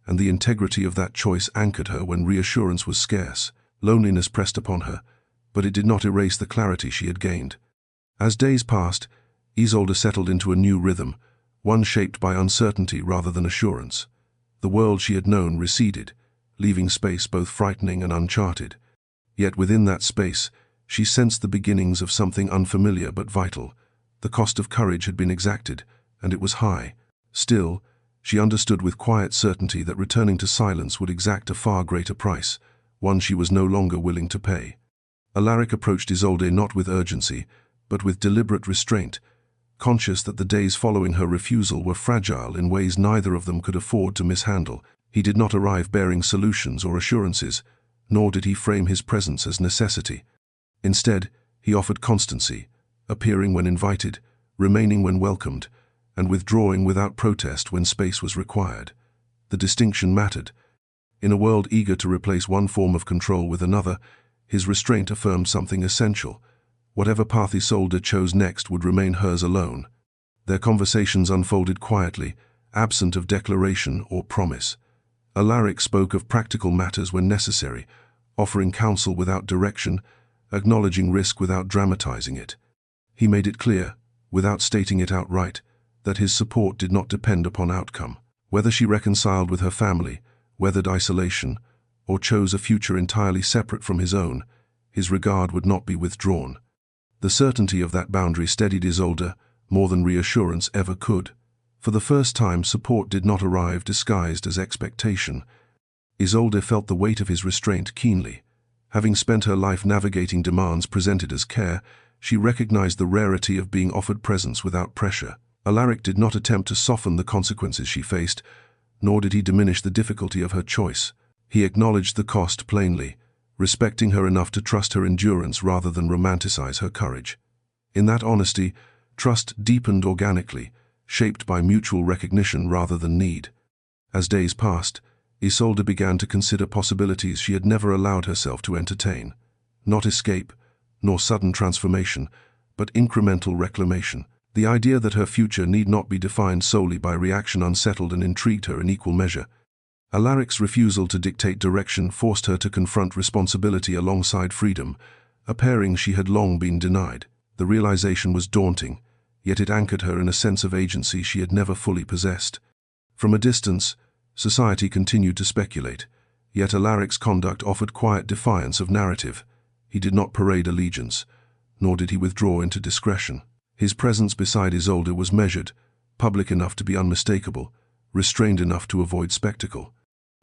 S1: and the integrity of that choice anchored her when reassurance was scarce. Loneliness pressed upon her, but it did not erase the clarity she had gained. As days passed, Isolde settled into a new rhythm, one shaped by uncertainty rather than assurance. The world she had known receded, leaving space both frightening and uncharted. Yet within that space, she sensed the beginnings of something unfamiliar but vital. The cost of courage had been exacted, and it was high. Still, she understood with quiet certainty that returning to silence would exact a far greater price, one she was no longer willing to pay. Alaric approached Isolde not with urgency, but with deliberate restraint, conscious that the days following her refusal were fragile in ways neither of them could afford to mishandle. He did not arrive bearing solutions or assurances, nor did he frame his presence as necessity. Instead, he offered constancy, appearing when invited, remaining when welcomed, and withdrawing without protest when space was required. The distinction mattered. In a world eager to replace one form of control with another, his restraint affirmed something essential. Whatever path Isolde chose next would remain hers alone. Their conversations unfolded quietly, absent of declaration or promise. Alaric spoke of practical matters when necessary, offering counsel without direction, acknowledging risk without dramatizing it. He made it clear, without stating it outright, that his support did not depend upon outcome. Whether she reconciled with her family, weathered isolation, or chose a future entirely separate from his own, his regard would not be withdrawn. The certainty of that boundary steadied Isolde more than reassurance ever could. For the first time, support did not arrive disguised as expectation. Isolde felt the weight of his restraint keenly. Having spent her life navigating demands presented as care, she recognized the rarity of being offered presence without pressure. Alaric did not attempt to soften the consequences she faced, nor did he diminish the difficulty of her choice. He acknowledged the cost plainly, respecting her enough to trust her endurance rather than romanticize her courage. In that honesty, trust deepened organically, shaped by mutual recognition rather than need. As days passed, Isolde began to consider possibilities she had never allowed herself to entertain. Not escape, nor sudden transformation, but incremental reclamation. The idea that her future need not be defined solely by reaction unsettled and intrigued her in equal measure. Alaric's refusal to dictate direction forced her to confront responsibility alongside freedom, a pairing she had long been denied. The realization was daunting, yet it anchored her in a sense of agency she had never fully possessed. From a distance, society continued to speculate, yet Alaric's conduct offered quiet defiance of narrative. He did not parade allegiance, nor did he withdraw into discretion. His presence beside Isolde was measured, public enough to be unmistakable, restrained enough to avoid spectacle.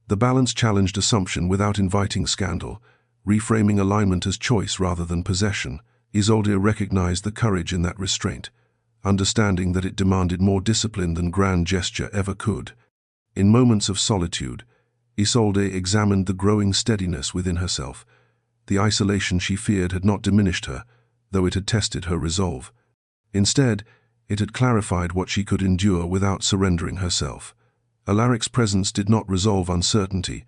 S1: The balance challenged assumption without inviting scandal, reframing alignment as choice rather than possession. Isolde recognized the courage in that restraint, understanding that it demanded more discipline than grand gesture ever could. In moments of solitude, Isolde examined the growing steadiness within herself. The isolation she feared had not diminished her, though it had tested her resolve. Instead, it had clarified what she could endure without surrendering herself. Alaric's presence did not resolve uncertainty,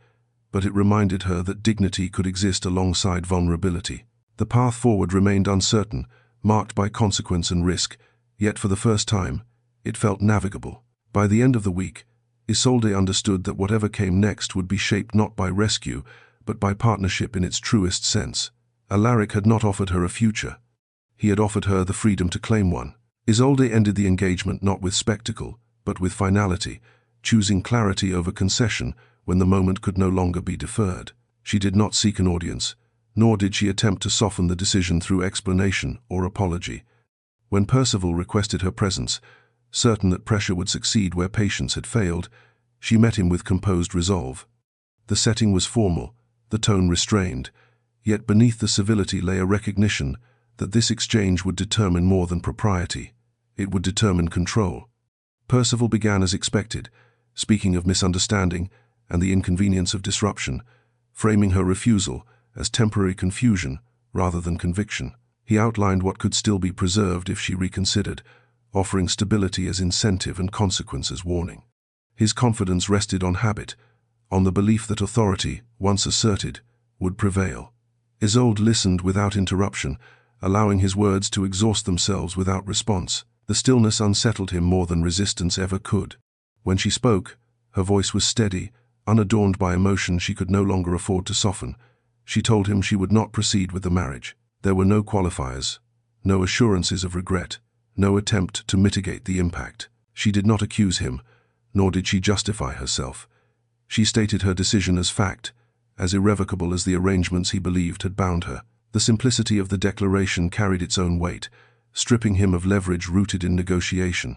S1: but it reminded her that dignity could exist alongside vulnerability. The path forward remained uncertain, marked by consequence and risk, yet for the first time, it felt navigable. By the end of the week, Isolde understood that whatever came next would be shaped not by rescue, but by partnership in its truest sense. Alaric had not offered her a future. He had offered her the freedom to claim one. Isolde ended the engagement not with spectacle, but with finality, choosing clarity over concession when the moment could no longer be deferred. She did not seek an audience, nor did she attempt to soften the decision through explanation or apology. When Percival requested her presence, certain that pressure would succeed where patience had failed, she met him with composed resolve. The setting was formal, the tone restrained, yet beneath the civility lay a recognition that this exchange would determine more than propriety. It would determine control. Percival began as expected, speaking of misunderstanding and the inconvenience of disruption, framing her refusal as temporary confusion rather than conviction. He outlined what could still be preserved if she reconsidered, offering stability as incentive and consequence as warning. His confidence rested on habit, on the belief that authority, once asserted, would prevail. Isolde listened without interruption, allowing his words to exhaust themselves without response. The stillness unsettled him more than resistance ever could. When she spoke, her voice was steady, unadorned by emotion she could no longer afford to soften. She told him she would not proceed with the marriage. There were no qualifiers, no assurances of regret, no attempt to mitigate the impact. She did not accuse him, nor did she justify herself. She stated her decision as fact, as irrevocable as the arrangements he believed had bound her. The simplicity of the declaration carried its own weight, stripping him of leverage rooted in negotiation.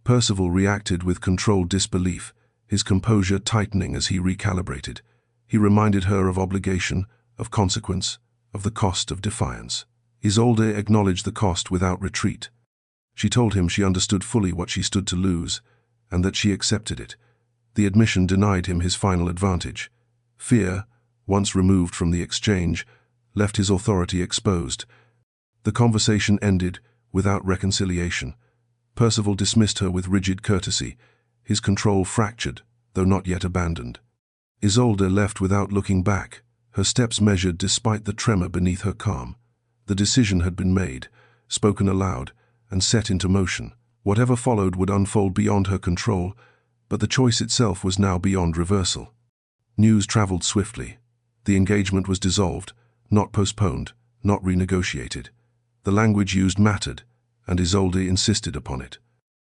S1: Percival reacted with controlled disbelief, his composure tightening as he recalibrated. He reminded her of obligation, of consequence, of the cost of defiance. Isolde acknowledged the cost without retreat. She told him she understood fully what she stood to lose, and that she accepted it. The admission denied him his final advantage. Fear, once removed from the exchange, left his authority exposed. The conversation ended without reconciliation. Percival dismissed her with rigid courtesy, his control fractured, though not yet abandoned. Isolde left without looking back, her steps measured despite the tremor beneath her calm. The decision had been made, spoken aloud, and set into motion. Whatever followed would unfold beyond her control, but the choice itself was now beyond reversal. News traveled swiftly. The engagement was dissolved, not postponed, not renegotiated. The language used mattered, and Isolde insisted upon it.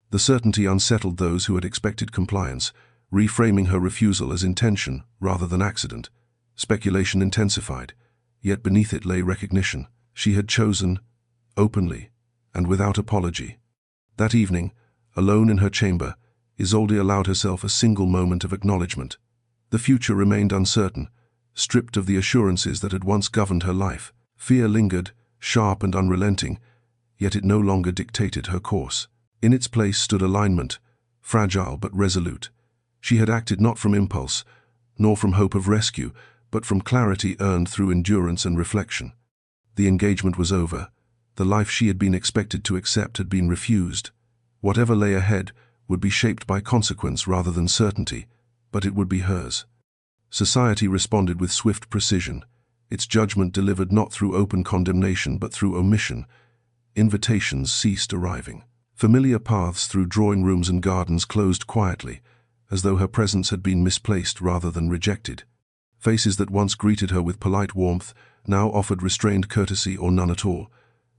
S1: The certainty unsettled those who had expected compliance, reframing her refusal as intention rather than accident. Speculation intensified, yet beneath it lay recognition. She had chosen, openly, and without apology. That evening, alone in her chamber, Isolde allowed herself a single moment of acknowledgement. The future remained uncertain, stripped of the assurances that had once governed her life. Fear lingered, sharp and unrelenting, yet it no longer dictated her course. In its place stood alignment, fragile but resolute. She had acted not from impulse, nor from hope of rescue, but from clarity earned through endurance and reflection. The engagement was over. The life she had been expected to accept had been refused. Whatever lay ahead would be shaped by consequence rather than certainty, but it would be hers. Society responded with swift precision, its judgment delivered not through open condemnation but through omission. Invitations ceased arriving. Familiar paths through drawing rooms and gardens closed quietly, as though her presence had been misplaced rather than rejected. Faces that once greeted her with polite warmth now offered restrained courtesy or none at all,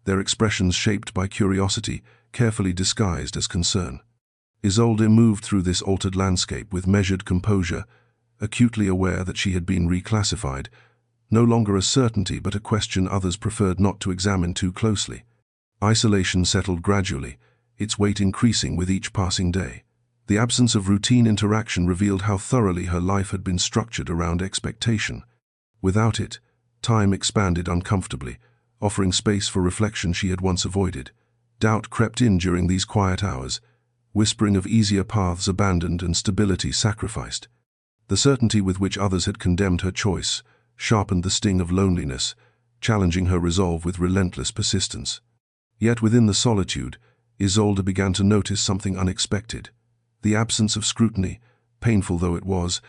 S1: their expressions shaped by curiosity, carefully disguised as concern. Isolde moved through this altered landscape with measured composure, acutely aware that she had been reclassified, no longer a certainty but a question others preferred not to examine too closely. Isolation settled gradually, its weight increasing with each passing day. The absence of routine interaction revealed how thoroughly her life had been structured around expectation. Without it, time expanded uncomfortably, offering space for reflection she had once avoided. Doubt crept in during these quiet hours, whispering of easier paths abandoned and stability sacrificed. The certainty with which others had condemned her choice sharpened the sting of loneliness, challenging her resolve with relentless persistence. Yet within the solitude, Isolde began to notice something unexpected. The absence of scrutiny, painful though it was,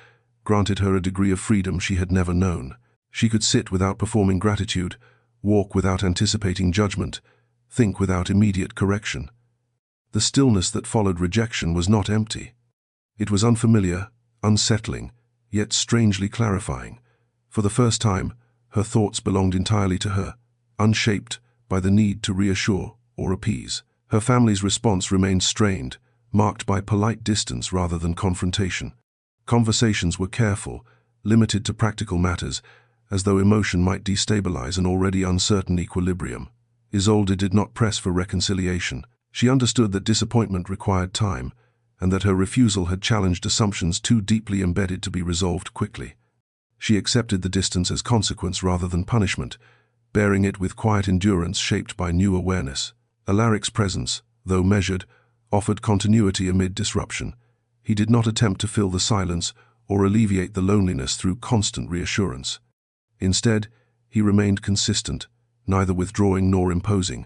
S1: granted her a degree of freedom she had never known. She could sit without performing gratitude, walk without anticipating judgment, think without immediate correction. The stillness that followed rejection was not empty. It was unfamiliar, unsettling, yet strangely clarifying. For the first time, her thoughts belonged entirely to her, unshaped by the need to reassure or appease. Her family's response remained strained, marked by polite distance rather than confrontation. Conversations were careful, limited to practical matters, as though emotion might destabilize an already uncertain equilibrium. Isolde did not press for reconciliation. She understood that disappointment required time, and that her refusal had challenged assumptions too deeply embedded to be resolved quickly. She accepted the distance as consequence rather than punishment, bearing it with quiet endurance shaped by new awareness. Alaric's presence, though measured, offered continuity amid disruption. He did not attempt to fill the silence or alleviate the loneliness through constant reassurance. Instead, he remained consistent, neither withdrawing nor imposing,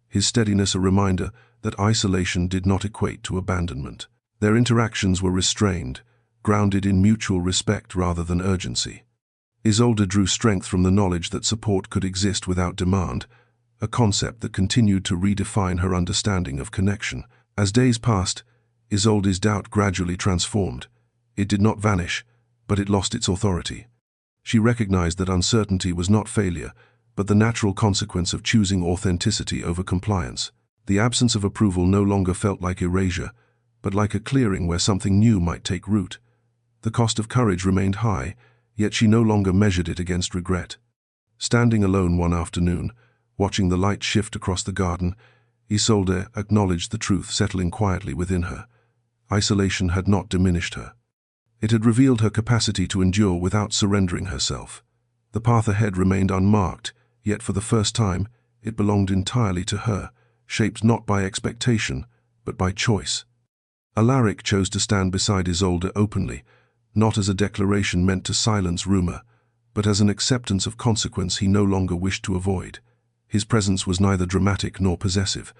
S1: his steadiness a reminder that isolation did not equate to abandonment. Their interactions were restrained, grounded in mutual respect rather than urgency. Isolde drew strength from the knowledge that support could exist without demand, a concept that continued to redefine her understanding of connection. As days passed, Isolde's doubt gradually transformed. It did not vanish, but it lost its authority. She recognized that uncertainty was not failure, but the natural consequence of choosing authenticity over compliance. The absence of approval no longer felt like erasure, but like a clearing where something new might take root. The cost of courage remained high, yet she no longer measured it against regret. Standing alone one afternoon, watching the light shift across the garden, Isolde acknowledged the truth settling quietly within her. Isolation had not diminished her. It had revealed her capacity to endure without surrendering herself. The path ahead remained unmarked, yet for the first time, it belonged entirely to her, shaped not by expectation, but by choice. Alaric chose to stand beside Isolde openly, not as a declaration meant to silence rumor, but as an acceptance of consequence he no longer wished to avoid. His presence was neither dramatic nor possessive.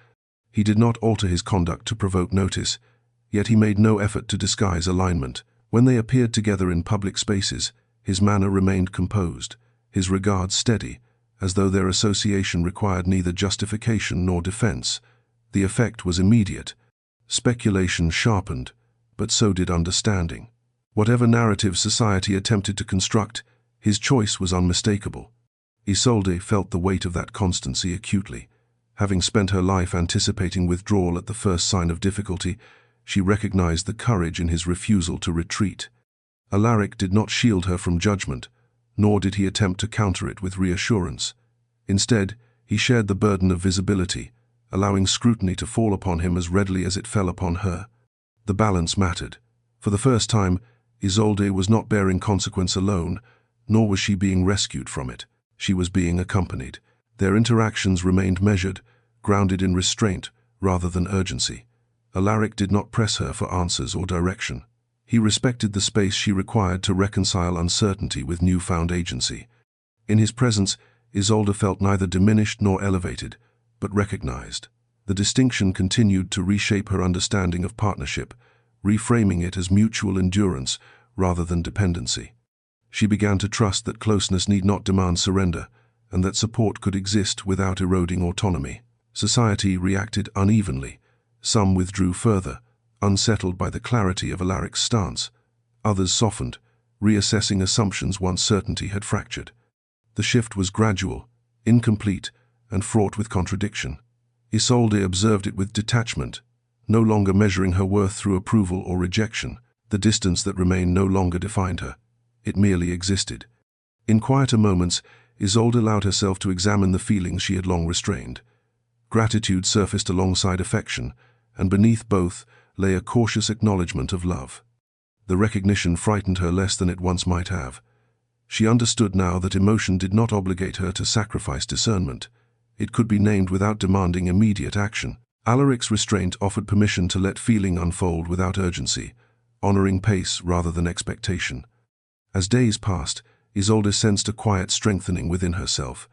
S1: He did not alter his conduct to provoke notice, yet he made no effort to disguise alignment. When they appeared together in public spaces, his manner remained composed, his regard steady, as though their association required neither justification nor defense. The effect was immediate. Speculation sharpened, but so did understanding. Whatever narrative society attempted to construct, his choice was unmistakable. Isolde felt the weight of that constancy acutely. Having spent her life anticipating withdrawal at the first sign of difficulty, she recognized the courage in his refusal to retreat. Alaric did not shield her from judgment, nor did he attempt to counter it with reassurance. Instead, he shared the burden of visibility, allowing scrutiny to fall upon him as readily as it fell upon her. The balance mattered. For the first time, Isolde was not bearing consequence alone, nor was she being rescued from it. She was being accompanied. Their interactions remained measured, grounded in restraint rather than urgency. Alaric did not press her for answers or direction. He respected the space she required to reconcile uncertainty with newfound agency. In his presence, Isolde felt neither diminished nor elevated, but recognized. The distinction continued to reshape her understanding of partnership, reframing it as mutual endurance rather than dependency. She began to trust that closeness need not demand surrender, and that support could exist without eroding autonomy. Society reacted unevenly. Some withdrew further, unsettled by the clarity of Alaric's stance. Others softened, reassessing assumptions once certainty had fractured. The shift was gradual, incomplete, and fraught with contradiction. Isolde observed it with detachment, no longer measuring her worth through approval or rejection. The distance that remained no longer defined her. It merely existed. In quieter moments, Isolde allowed herself to examine the feelings she had long restrained. Gratitude surfaced alongside affection, and beneath both lay a cautious acknowledgement of love. The recognition frightened her less than it once might have. She understood now that emotion did not obligate her to sacrifice discernment. It could be named without demanding immediate action. Alaric's restraint offered permission to let feeling unfold without urgency, honoring pace rather than expectation. As days passed, Isolde sensed a quiet strengthening within herself.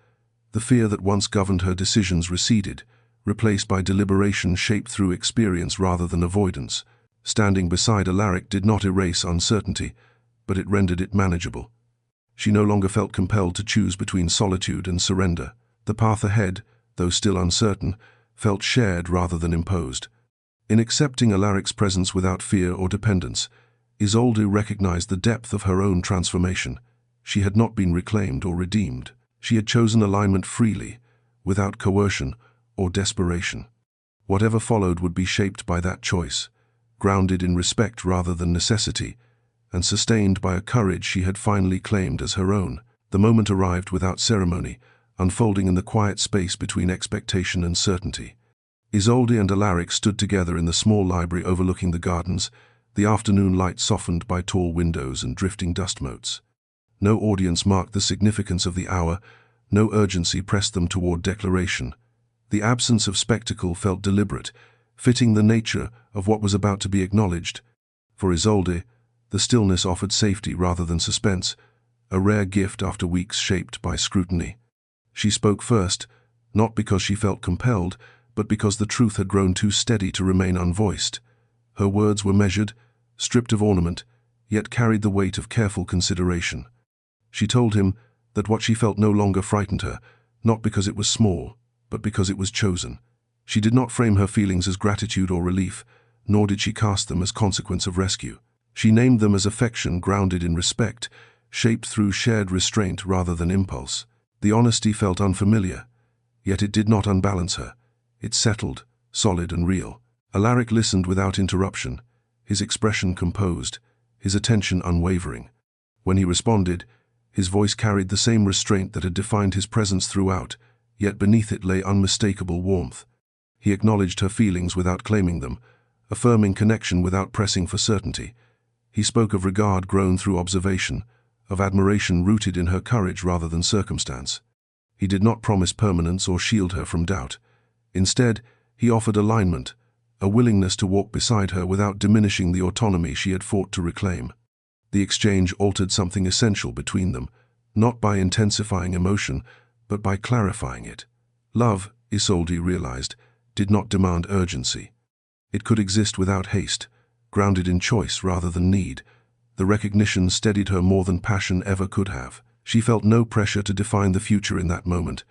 S1: The fear that once governed her decisions receded, replaced by deliberation shaped through experience rather than avoidance. Standing beside Alaric did not erase uncertainty, but it rendered it manageable. She no longer felt compelled to choose between solitude and surrender. The path ahead, though still uncertain, felt shared rather than imposed. In accepting Alaric's presence without fear or dependence, Isolde recognized the depth of her own transformation. She had not been reclaimed or redeemed. She had chosen alignment freely, without coercion or desperation. Whatever followed would be shaped by that choice, grounded in respect rather than necessity, and sustained by a courage she had finally claimed as her own. The moment arrived without ceremony, unfolding in the quiet space between expectation and certainty. Isolde and Alaric stood together in the small library overlooking the gardens, the afternoon light softened by tall windows and drifting dust motes. No audience marked the significance of the hour, no urgency pressed them toward declaration. The absence of spectacle felt deliberate, fitting the nature of what was about to be acknowledged. For Isolde, the stillness offered safety rather than suspense, a rare gift after weeks shaped by scrutiny. She spoke first, not because she felt compelled, but because the truth had grown too steady to remain unvoiced. Her words were measured, stripped of ornament, yet carried the weight of careful consideration. She told him that what she felt no longer frightened her, not because it was small, but because it was chosen. She did not frame her feelings as gratitude or relief, nor did she cast them as consequence of rescue. She named them as affection grounded in respect, shaped through shared restraint rather than impulse. The honesty felt unfamiliar, yet it did not unbalance her. It settled, solid and real. Alaric listened without interruption, his expression composed, his attention unwavering. When he responded, his voice carried the same restraint that had defined his presence throughout, yet beneath it lay unmistakable warmth. He acknowledged her feelings without claiming them, affirming connection without pressing for certainty. He spoke of regard grown through observation, of admiration rooted in her courage rather than circumstance. He did not promise permanence or shield her from doubt. Instead, he offered alignment, a willingness to walk beside her without diminishing the autonomy she had fought to reclaim. The exchange altered something essential between them, not by intensifying emotion, but by clarifying it. Love, Isolde realized, did not demand urgency. It could exist without haste, grounded in choice rather than need. The recognition steadied her more than passion ever could have. She felt no pressure to define the future in that moment,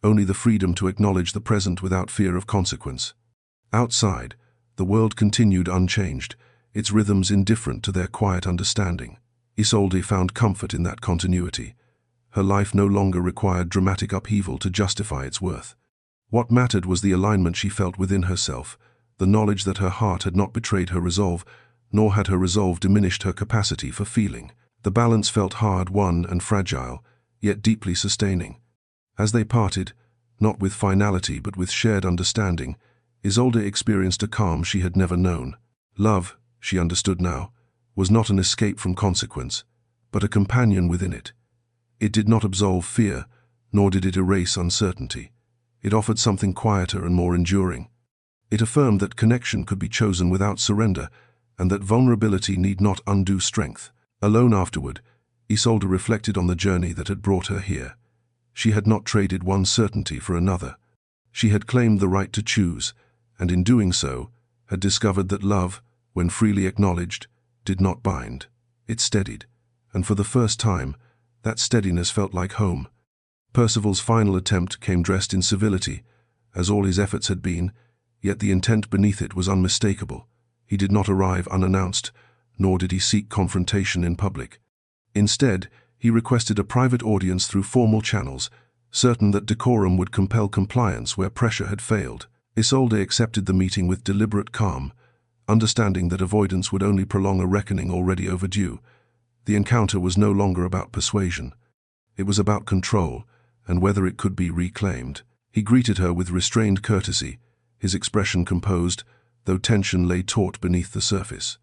S1: only the freedom to acknowledge the present without fear of consequence. Outside, the world continued unchanged, its rhythms indifferent to their quiet understanding. Isolde found comfort in that continuity. Her life no longer required dramatic upheaval to justify its worth. What mattered was the alignment she felt within herself, the knowledge that her heart had not betrayed her resolve, nor had her resolve diminished her capacity for feeling. The balance felt hard-won and fragile, yet deeply sustaining. As they parted, not with finality but with shared understanding, Isolde experienced a calm she had never known. Love, she understood now, was not an escape from consequence, but a companion within it. It did not absolve fear, nor did it erase uncertainty. It offered something quieter and more enduring. It affirmed that connection could be chosen without surrender, and that vulnerability need not undo strength. Alone afterward, Isolde reflected on the journey that had brought her here. She had not traded one certainty for another. She had claimed the right to choose, and in doing so, had discovered that love, when freely acknowledged, did not bind. It steadied, and for the first time, that steadiness felt like home. Percival's final attempt came dressed in civility, as all his efforts had been, yet the intent beneath it was unmistakable. He did not arrive unannounced, nor did he seek confrontation in public. Instead, he requested a private audience through formal channels, certain that decorum would compel compliance where pressure had failed. Isolde accepted the meeting with deliberate calm, understanding that avoidance would only prolong a reckoning already overdue. The encounter was no longer about persuasion. It was about control, and whether it could be reclaimed. He greeted her with restrained courtesy, his expression composed, though tension lay taut beneath the surface.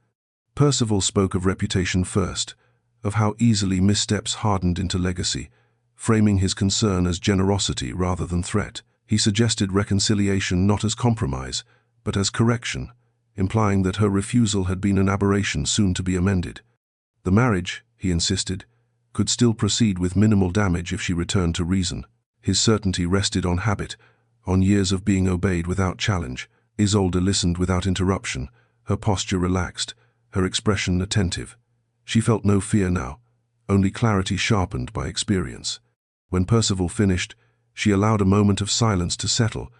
S1: Percival spoke of reputation first, of how easily missteps hardened into legacy, framing his concern as generosity rather than threat. He suggested reconciliation not as compromise, but as correction, implying that her refusal had been an aberration soon to be amended. The marriage, he insisted, could still proceed with minimal damage if she returned to reason. His certainty rested on habit, on years of being obeyed without challenge. Isolde listened without interruption, her posture relaxed, her expression attentive. She felt no fear now, only clarity sharpened by experience. When Percival finished, she allowed a moment of silence to settle,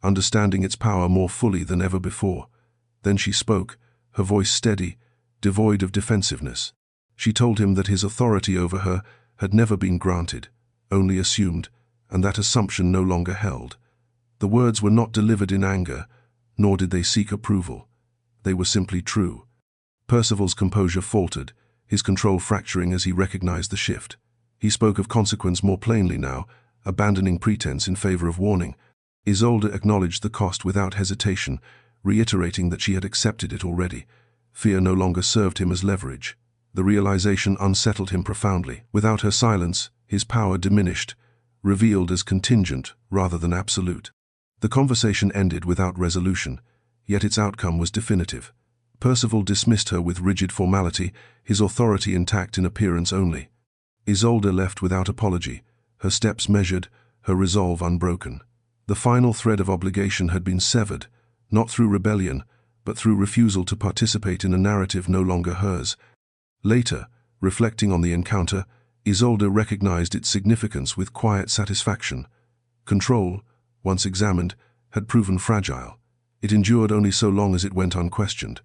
S1: understanding its power more fully than ever before. Then she spoke, her voice steady, devoid of defensiveness. She told him that his authority over her had never been granted, only assumed, and that assumption no longer held. The words were not delivered in anger, nor did they seek approval. They were simply true. Percival's composure faltered, his control fracturing as he recognized the shift. He spoke of consequence more plainly now, abandoning pretense in favor of warning. Isolde acknowledged the cost without hesitation, reiterating that she had accepted it already. Fear no longer served him as leverage. The realization unsettled him profoundly. Without her silence, his power diminished, revealed as contingent rather than absolute. The conversation ended without resolution, yet its outcome was definitive. Percival dismissed her with rigid formality, his authority intact in appearance only. Isolde left without apology, her steps measured, her resolve unbroken. The final thread of obligation had been severed, not through rebellion, but through refusal to participate in a narrative no longer hers. Later, reflecting on the encounter, Isolde recognized its significance with quiet satisfaction. Control, once examined, had proven fragile. It endured only so long as it went unquestioned.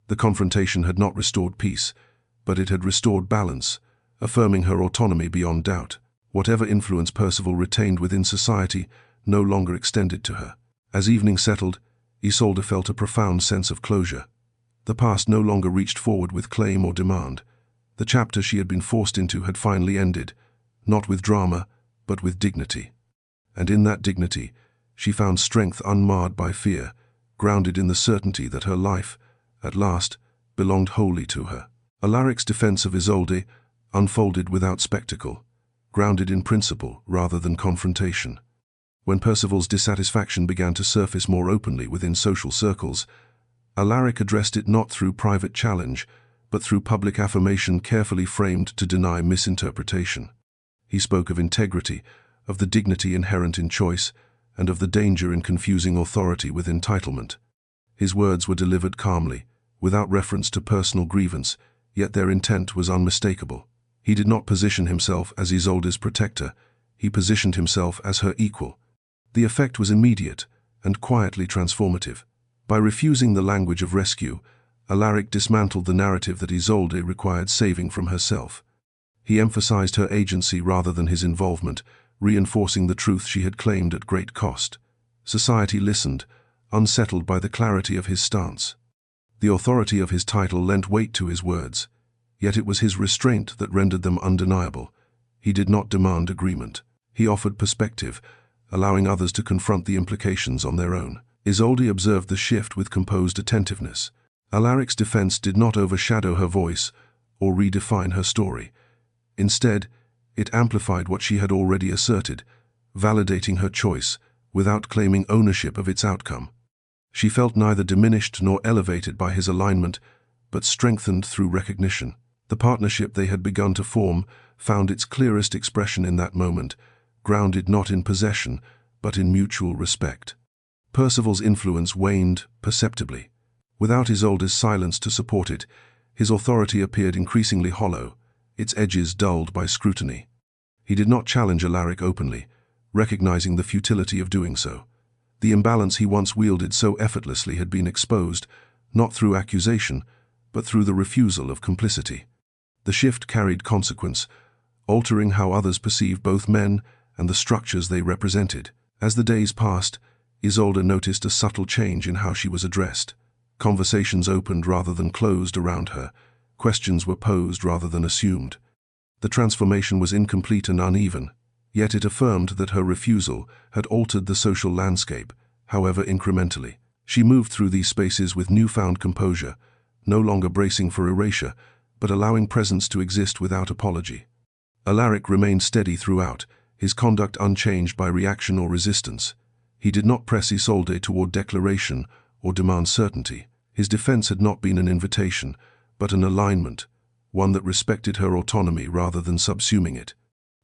S1: The confrontation had not restored peace, but it had restored balance, affirming her autonomy beyond doubt. Whatever influence Percival retained within society no longer extended to her. As evening settled, Isolde felt a profound sense of closure. The past no longer reached forward with claim or demand. The chapter she had been forced into had finally ended, not with drama, but with dignity. And in that dignity, she found strength unmarred by fear, grounded in the certainty that her life, at last, belonged wholly to her. Alaric's defense of Isolde unfolded without spectacle, grounded in principle rather than confrontation. When Percival's dissatisfaction began to surface more openly within social circles, Alaric addressed it not through private challenge, but through public affirmation carefully framed to deny misinterpretation. He spoke of integrity, of the dignity inherent in choice, and of the danger in confusing authority with entitlement. His words were delivered calmly, without reference to personal grievance, yet their intent was unmistakable. He did not position himself as Isolde's protector, he positioned himself as her equal. The effect was immediate and quietly transformative. By refusing the language of rescue, Alaric dismantled the narrative that Isolde required saving from herself. He emphasized her agency rather than his involvement, reinforcing the truth she had claimed at great cost. Society listened, unsettled by the clarity of his stance. The authority of his title lent weight to his words, yet it was his restraint that rendered them undeniable. He did not demand agreement. He offered perspective, allowing others to confront the implications on their own. Isolde observed the shift with composed attentiveness. Alaric's defense did not overshadow her voice or redefine her story. Instead, it amplified what she had already asserted, validating her choice without claiming ownership of its outcome. She felt neither diminished nor elevated by his alignment, but strengthened through recognition. The partnership they had begun to form found its clearest expression in that moment, grounded not in possession, but in mutual respect. Percival's influence waned perceptibly. Without Isolde's silence to support it, his authority appeared increasingly hollow, its edges dulled by scrutiny. He did not challenge Alaric openly, recognizing the futility of doing so. The imbalance he once wielded so effortlessly had been exposed, not through accusation, but through the refusal of complicity. The shift carried consequence, altering how others perceived both men and the structures they represented. As the days passed, Isolde noticed a subtle change in how she was addressed. Conversations opened rather than closed around her. Questions were posed rather than assumed. The transformation was incomplete and uneven, yet it affirmed that her refusal had altered the social landscape, however incrementally. She moved through these spaces with newfound composure, no longer bracing for erasure, but allowing presence to exist without apology. Alaric remained steady throughout, his conduct unchanged by reaction or resistance. He did not press Isolde toward declaration or demand certainty. His defense had not been an invitation, but an alignment, one that respected her autonomy rather than subsuming it.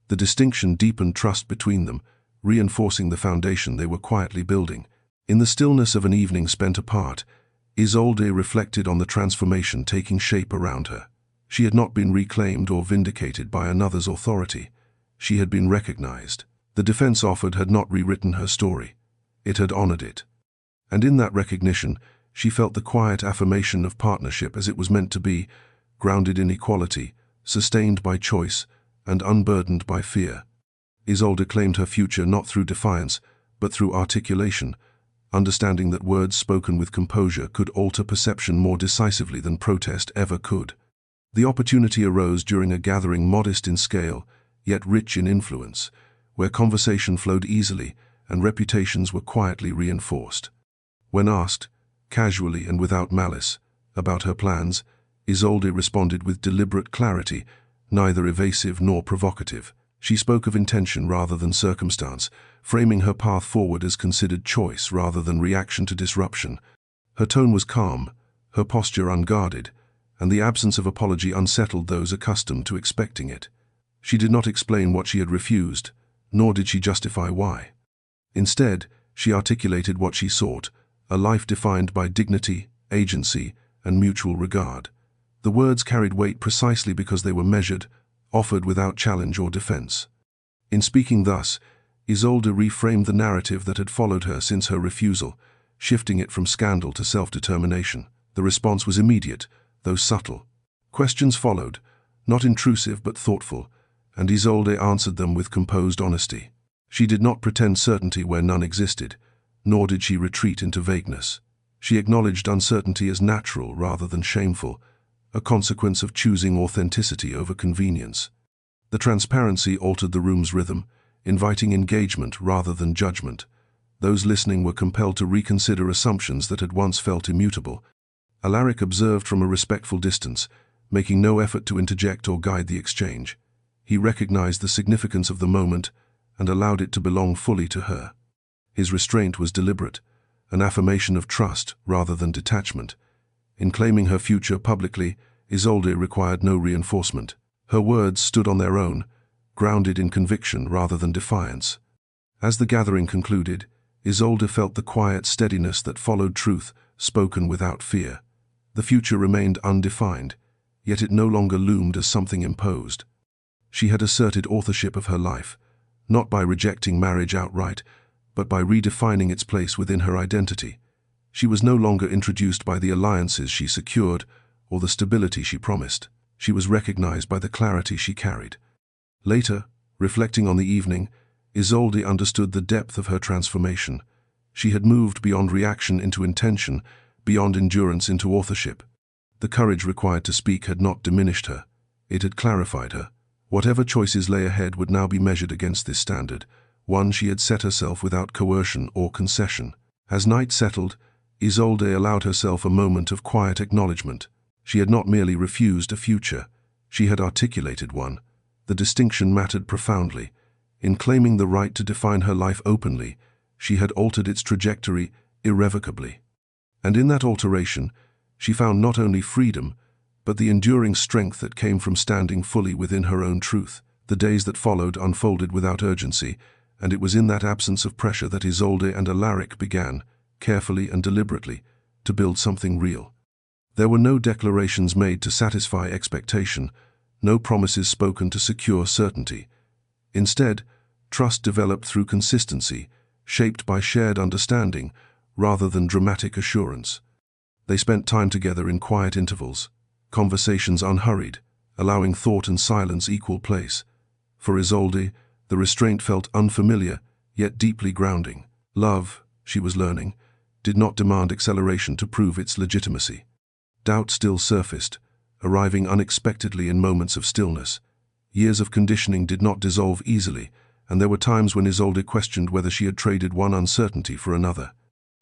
S1: The distinction deepened trust between them, reinforcing the foundation they were quietly building. In the stillness of an evening spent apart, Isolde reflected on the transformation taking shape around her. She had not been reclaimed or vindicated by another's authority. She had been recognized. The defense offered had not rewritten her story. It had honored it. And in that recognition, she felt the quiet affirmation of partnership as it was meant to be, grounded in equality, sustained by choice, and unburdened by fear. Isolde claimed her future not through defiance, but through articulation, understanding that words spoken with composure could alter perception more decisively than protest ever could. The opportunity arose during a gathering modest in scale, yet rich in influence, where conversation flowed easily and reputations were quietly reinforced. When asked, casually and without malice, about her plans, Isolde responded with deliberate clarity, neither evasive nor provocative. She spoke of intention rather than circumstance, framing her path forward as considered choice rather than reaction to disruption. Her tone was calm, her posture unguarded, and the absence of apology unsettled those accustomed to expecting it. She did not explain what she had refused, nor did she justify why. Instead, she articulated what she sought, a life defined by dignity, agency, and mutual regard. The words carried weight precisely because they were measured, offered without challenge or defense. In speaking thus, Isolde reframed the narrative that had followed her since her refusal, shifting it from scandal to self-determination. The response was immediate, though subtle. Questions followed, not intrusive but thoughtful, and Isolde answered them with composed honesty. She did not pretend certainty where none existed, nor did she retreat into vagueness. She acknowledged uncertainty as natural rather than shameful, a consequence of choosing authenticity over convenience. The transparency altered the room's rhythm, inviting engagement rather than judgment. Those listening were compelled to reconsider assumptions that had once felt immutable. Alaric observed from a respectful distance, making no effort to interject or guide the exchange. He recognized the significance of the moment and allowed it to belong fully to her. His restraint was deliberate, an affirmation of trust rather than detachment. In claiming her future publicly, Isolde required no reinforcement. Her words stood on their own, grounded in conviction rather than defiance. As the gathering concluded, Isolde felt the quiet steadiness that followed truth, spoken without fear. The future remained undefined, yet it no longer loomed as something imposed. She had asserted authorship of her life, not by rejecting marriage outright, but by redefining its place within her identity. She was no longer introduced by the alliances she secured or the stability she promised. She was recognized by the clarity she carried. Later, reflecting on the evening, Isolde understood the depth of her transformation. She had moved beyond reaction into intention, beyond endurance into authorship. The courage required to speak had not diminished her. It had clarified her. Whatever choices lay ahead would now be measured against this standard, one she had set herself without coercion or concession. As night settled, Isolde allowed herself a moment of quiet acknowledgement. She had not merely refused a future, she had articulated one. The distinction mattered profoundly. In claiming the right to define her life openly, she had altered its trajectory irrevocably. And in that alteration, she found not only freedom, but the enduring strength that came from standing fully within her own truth. The days that followed unfolded without urgency, and it was in that absence of pressure that Isolde and Alaric began, carefully and deliberately, to build something real. There were no declarations made to satisfy expectation, no promises spoken to secure certainty. Instead, trust developed through consistency, shaped by shared understanding rather than dramatic assurance. They spent time together in quiet intervals, conversations unhurried, allowing thought and silence equal place. For Isolde, the restraint felt unfamiliar, yet deeply grounding. Love, she was learning, did not demand acceleration to prove its legitimacy. Doubt still surfaced, arriving unexpectedly in moments of stillness. Years of conditioning did not dissolve easily, and there were times when Isolde questioned whether she had traded one uncertainty for another.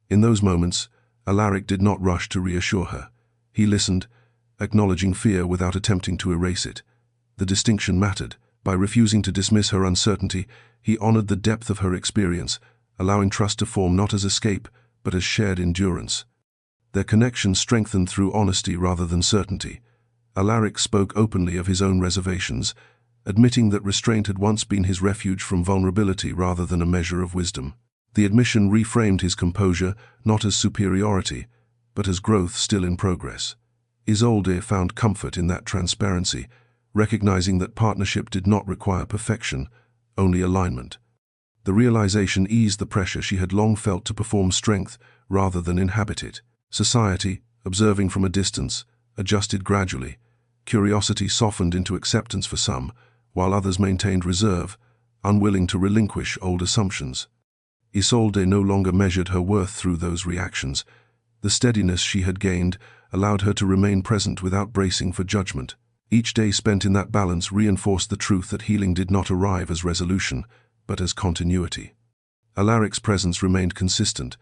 S1: In those moments, Alaric did not rush to reassure her. He listened, acknowledging fear without attempting to erase it. The distinction mattered. By refusing to dismiss her uncertainty, he honored the depth of her experience, allowing trust to form not as escape, but as shared endurance. Their connection strengthened through honesty rather than certainty. Alaric spoke openly of his own reservations, admitting that restraint had once been his refuge from vulnerability rather than a measure of wisdom. The admission reframed his composure not as superiority, but as growth still in progress. Isolde found comfort in that transparency, recognizing that partnership did not require perfection, only alignment. The realization eased the pressure she had long felt to perform strength rather than inhabit it. Society, observing from a distance, adjusted gradually. Curiosity softened into acceptance for some, while others maintained reserve, unwilling to relinquish old assumptions. Isolde no longer measured her worth through those reactions. The steadiness she had gained allowed her to remain present without bracing for judgment. Each day spent in that balance reinforced the truth that healing did not arrive as resolution, but as continuity. Alaric's presence remained consistent,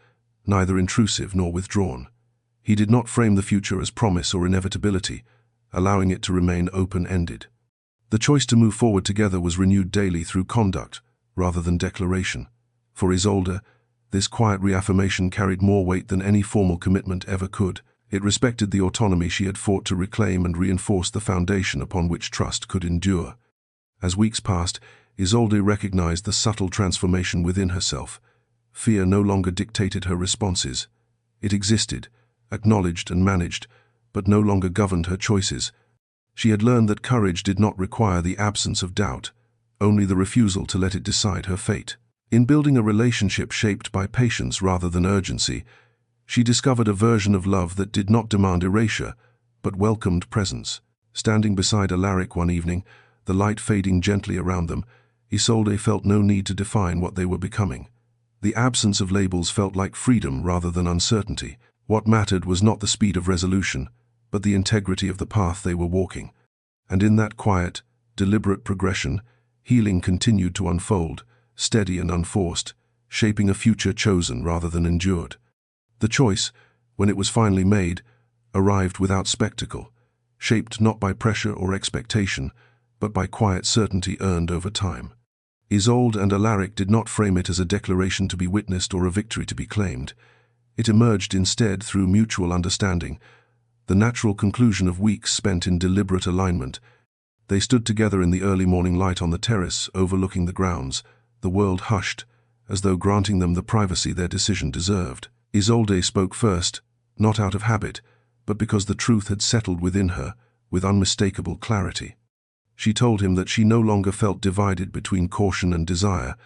S1: neither intrusive nor withdrawn. He did not frame the future as promise or inevitability, allowing it to remain open-ended. The choice to move forward together was renewed daily through conduct, rather than declaration. For Isolde, this quiet reaffirmation carried more weight than any formal commitment ever could. It respected the autonomy she had fought to reclaim and reinforced the foundation upon which trust could endure. As weeks passed, Isolde recognized the subtle transformation within herself. Fear no longer dictated her responses. It existed, acknowledged and managed, but no longer governed her choices. She had learned that courage did not require the absence of doubt, only the refusal to let it decide her fate. In building a relationship shaped by patience rather than urgency, she discovered a version of love that did not demand erasure, but welcomed presence. Standing beside Alaric one evening, the light fading gently around them, Isolde felt no need to define what they were becoming. The absence of labels felt like freedom rather than uncertainty. What mattered was not the speed of resolution, but the integrity of the path they were walking. And in that quiet, deliberate progression, healing continued to unfold, steady and unforced, shaping a future chosen rather than endured. The choice, when it was finally made, arrived without spectacle, shaped not by pressure or expectation, but by quiet certainty earned over time. Isolde and Alaric did not frame it as a declaration to be witnessed or a victory to be claimed. It emerged instead through mutual understanding, the natural conclusion of weeks spent in deliberate alignment. They stood together in the early morning light on the terrace overlooking the grounds, the world hushed, as though granting them the privacy their decision deserved. Isolde spoke first, not out of habit, but because the truth had settled within her with unmistakable clarity. She told him that she no longer felt divided between caution and desire,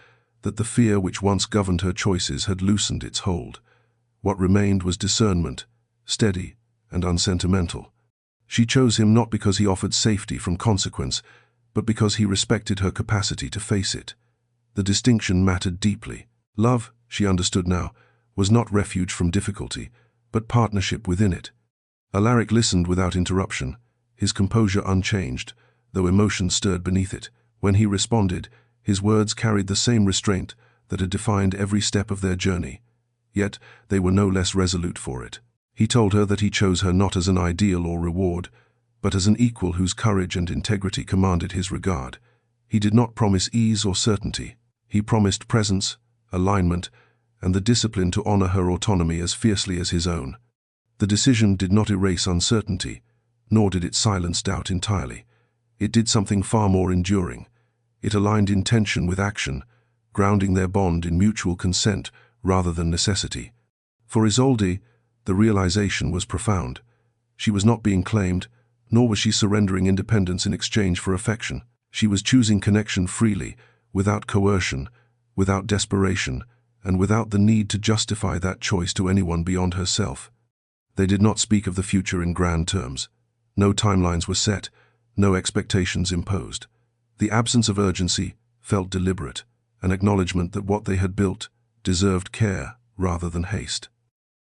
S1: that the fear which once governed her choices had loosened its hold. What remained was discernment, steady and unsentimental. She chose him not because he offered safety from consequence, but because he respected her capacity to face it. The distinction mattered deeply. Love, she understood now, was not refuge from difficulty, but partnership within it. Alaric listened without interruption, his composure unchanged, though emotion stirred beneath it. When he responded, his words carried the same restraint that had defined every step of their journey. Yet they were no less resolute for it. He told her that he chose her not as an ideal or reward, but as an equal whose courage and integrity commanded his regard. He did not promise ease or certainty. He promised presence, alignment, and the discipline to honor her autonomy as fiercely as his own. The decision did not erase uncertainty, nor did it silence doubt entirely. It did something far more enduring. It aligned intention with action, grounding their bond in mutual consent rather than necessity. For Isolde, the realization was profound. She was not being claimed, nor was she surrendering independence in exchange for affection. She was choosing connection freely, without coercion, without desperation, and without the need to justify that choice to anyone beyond herself. They did not speak of the future in grand terms. No timelines were set, no expectations imposed. The absence of urgency felt deliberate, an acknowledgement that what they had built deserved care rather than haste.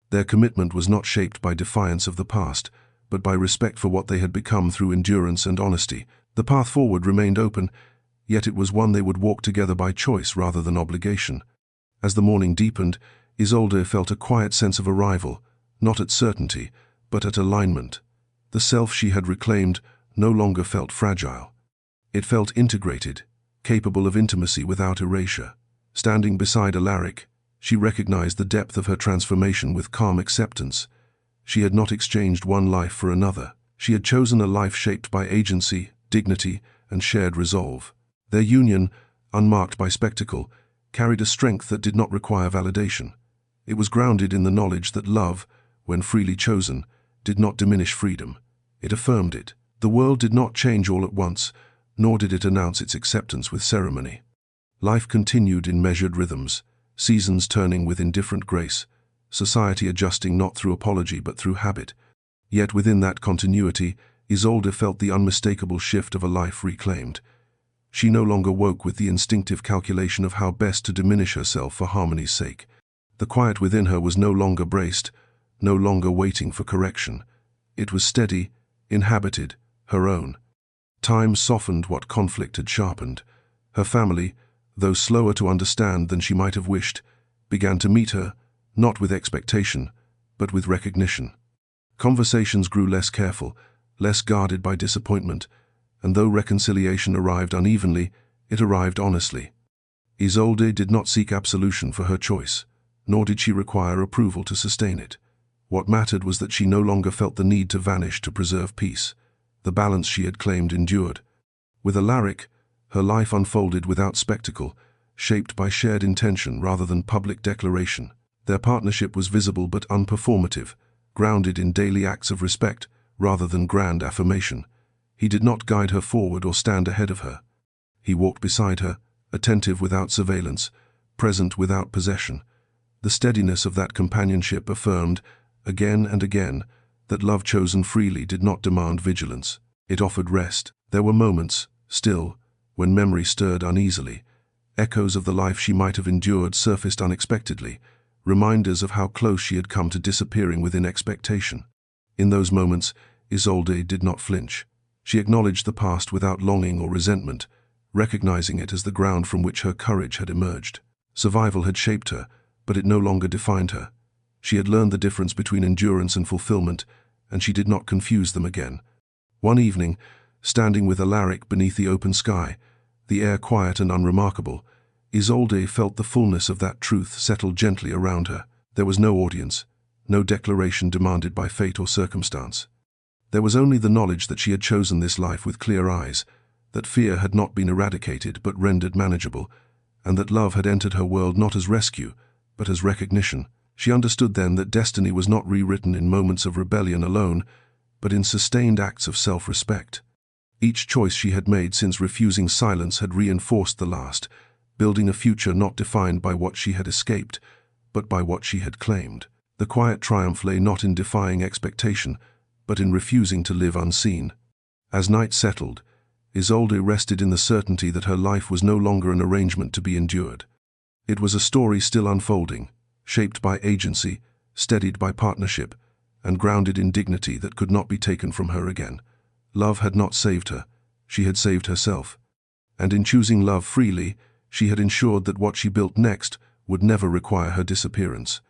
S1: Their commitment was not shaped by defiance of the past, but by respect for what they had become through endurance and honesty. The path forward remained open, yet it was one they would walk together by choice rather than obligation. As the morning deepened, Isolde felt a quiet sense of arrival, not at certainty, but at alignment. The self she had reclaimed no longer felt fragile. It felt integrated, capable of intimacy without erasure. Standing beside Alaric, she recognized the depth of her transformation with calm acceptance. She had not exchanged one life for another. She had chosen a life shaped by agency, dignity, and shared resolve. Their union, unmarked by spectacle, carried a strength that did not require validation. It was grounded in the knowledge that love, when freely chosen, did not diminish freedom. It affirmed it. The world did not change all at once, nor did it announce its acceptance with ceremony. Life continued in measured rhythms, seasons turning with indifferent grace, society adjusting not through apology but through habit. Yet within that continuity, Isolde felt the unmistakable shift of a life reclaimed. She no longer woke with the instinctive calculation of how best to diminish herself for harmony's sake. The quiet within her was no longer braced, no longer waiting for correction. It was steady, inhabited, her own. Time softened what conflict had sharpened. Her family, though slower to understand than she might have wished, began to meet her, not with expectation, but with recognition. Conversations grew less careful, less guarded by disappointment, and though reconciliation arrived unevenly, it arrived honestly. Isolde did not seek absolution for her choice, nor did she require approval to sustain it. What mattered was that she no longer felt the need to vanish to preserve peace. The balance she had claimed endured. With Alaric, her life unfolded without spectacle, shaped by shared intention rather than public declaration. Their partnership was visible but unperformative, grounded in daily acts of respect rather than grand affirmation. He did not guide her forward or stand ahead of her. He walked beside her, attentive without surveillance, present without possession. The steadiness of that companionship affirmed, again and again, that love chosen freely did not demand vigilance. It offered rest. There were moments, still, when memory stirred uneasily. Echoes of the life she might have endured surfaced unexpectedly, reminders of how close she had come to disappearing within expectation. In those moments, Isolde did not flinch. She acknowledged the past without longing or resentment, recognizing it as the ground from which her courage had emerged. Survival had shaped her, but it no longer defined her. She had learned the difference between endurance and fulfillment, and she did not confuse them again. One evening, standing with Alaric beneath the open sky, the air quiet and unremarkable, Isolde felt the fullness of that truth settle gently around her. There was no audience, no declaration demanded by fate or circumstance. There was only the knowledge that she had chosen this life with clear eyes, that fear had not been eradicated but rendered manageable, and that love had entered her world not as rescue, but as recognition. She understood then that destiny was not rewritten in moments of rebellion alone, but in sustained acts of self-respect. Each choice she had made since refusing silence had reinforced the last, building a future not defined by what she had escaped, but by what she had claimed. The quiet triumph lay not in defying expectation, but in refusing to live unseen. As night settled, Isolde rested in the certainty that her life was no longer an arrangement to be endured. It was a story still unfolding, shaped by agency, steadied by partnership, and grounded in dignity that could not be taken from her again. Love had not saved her, she had saved herself. And in choosing love freely, she had ensured that what she built next would never require her disappearance.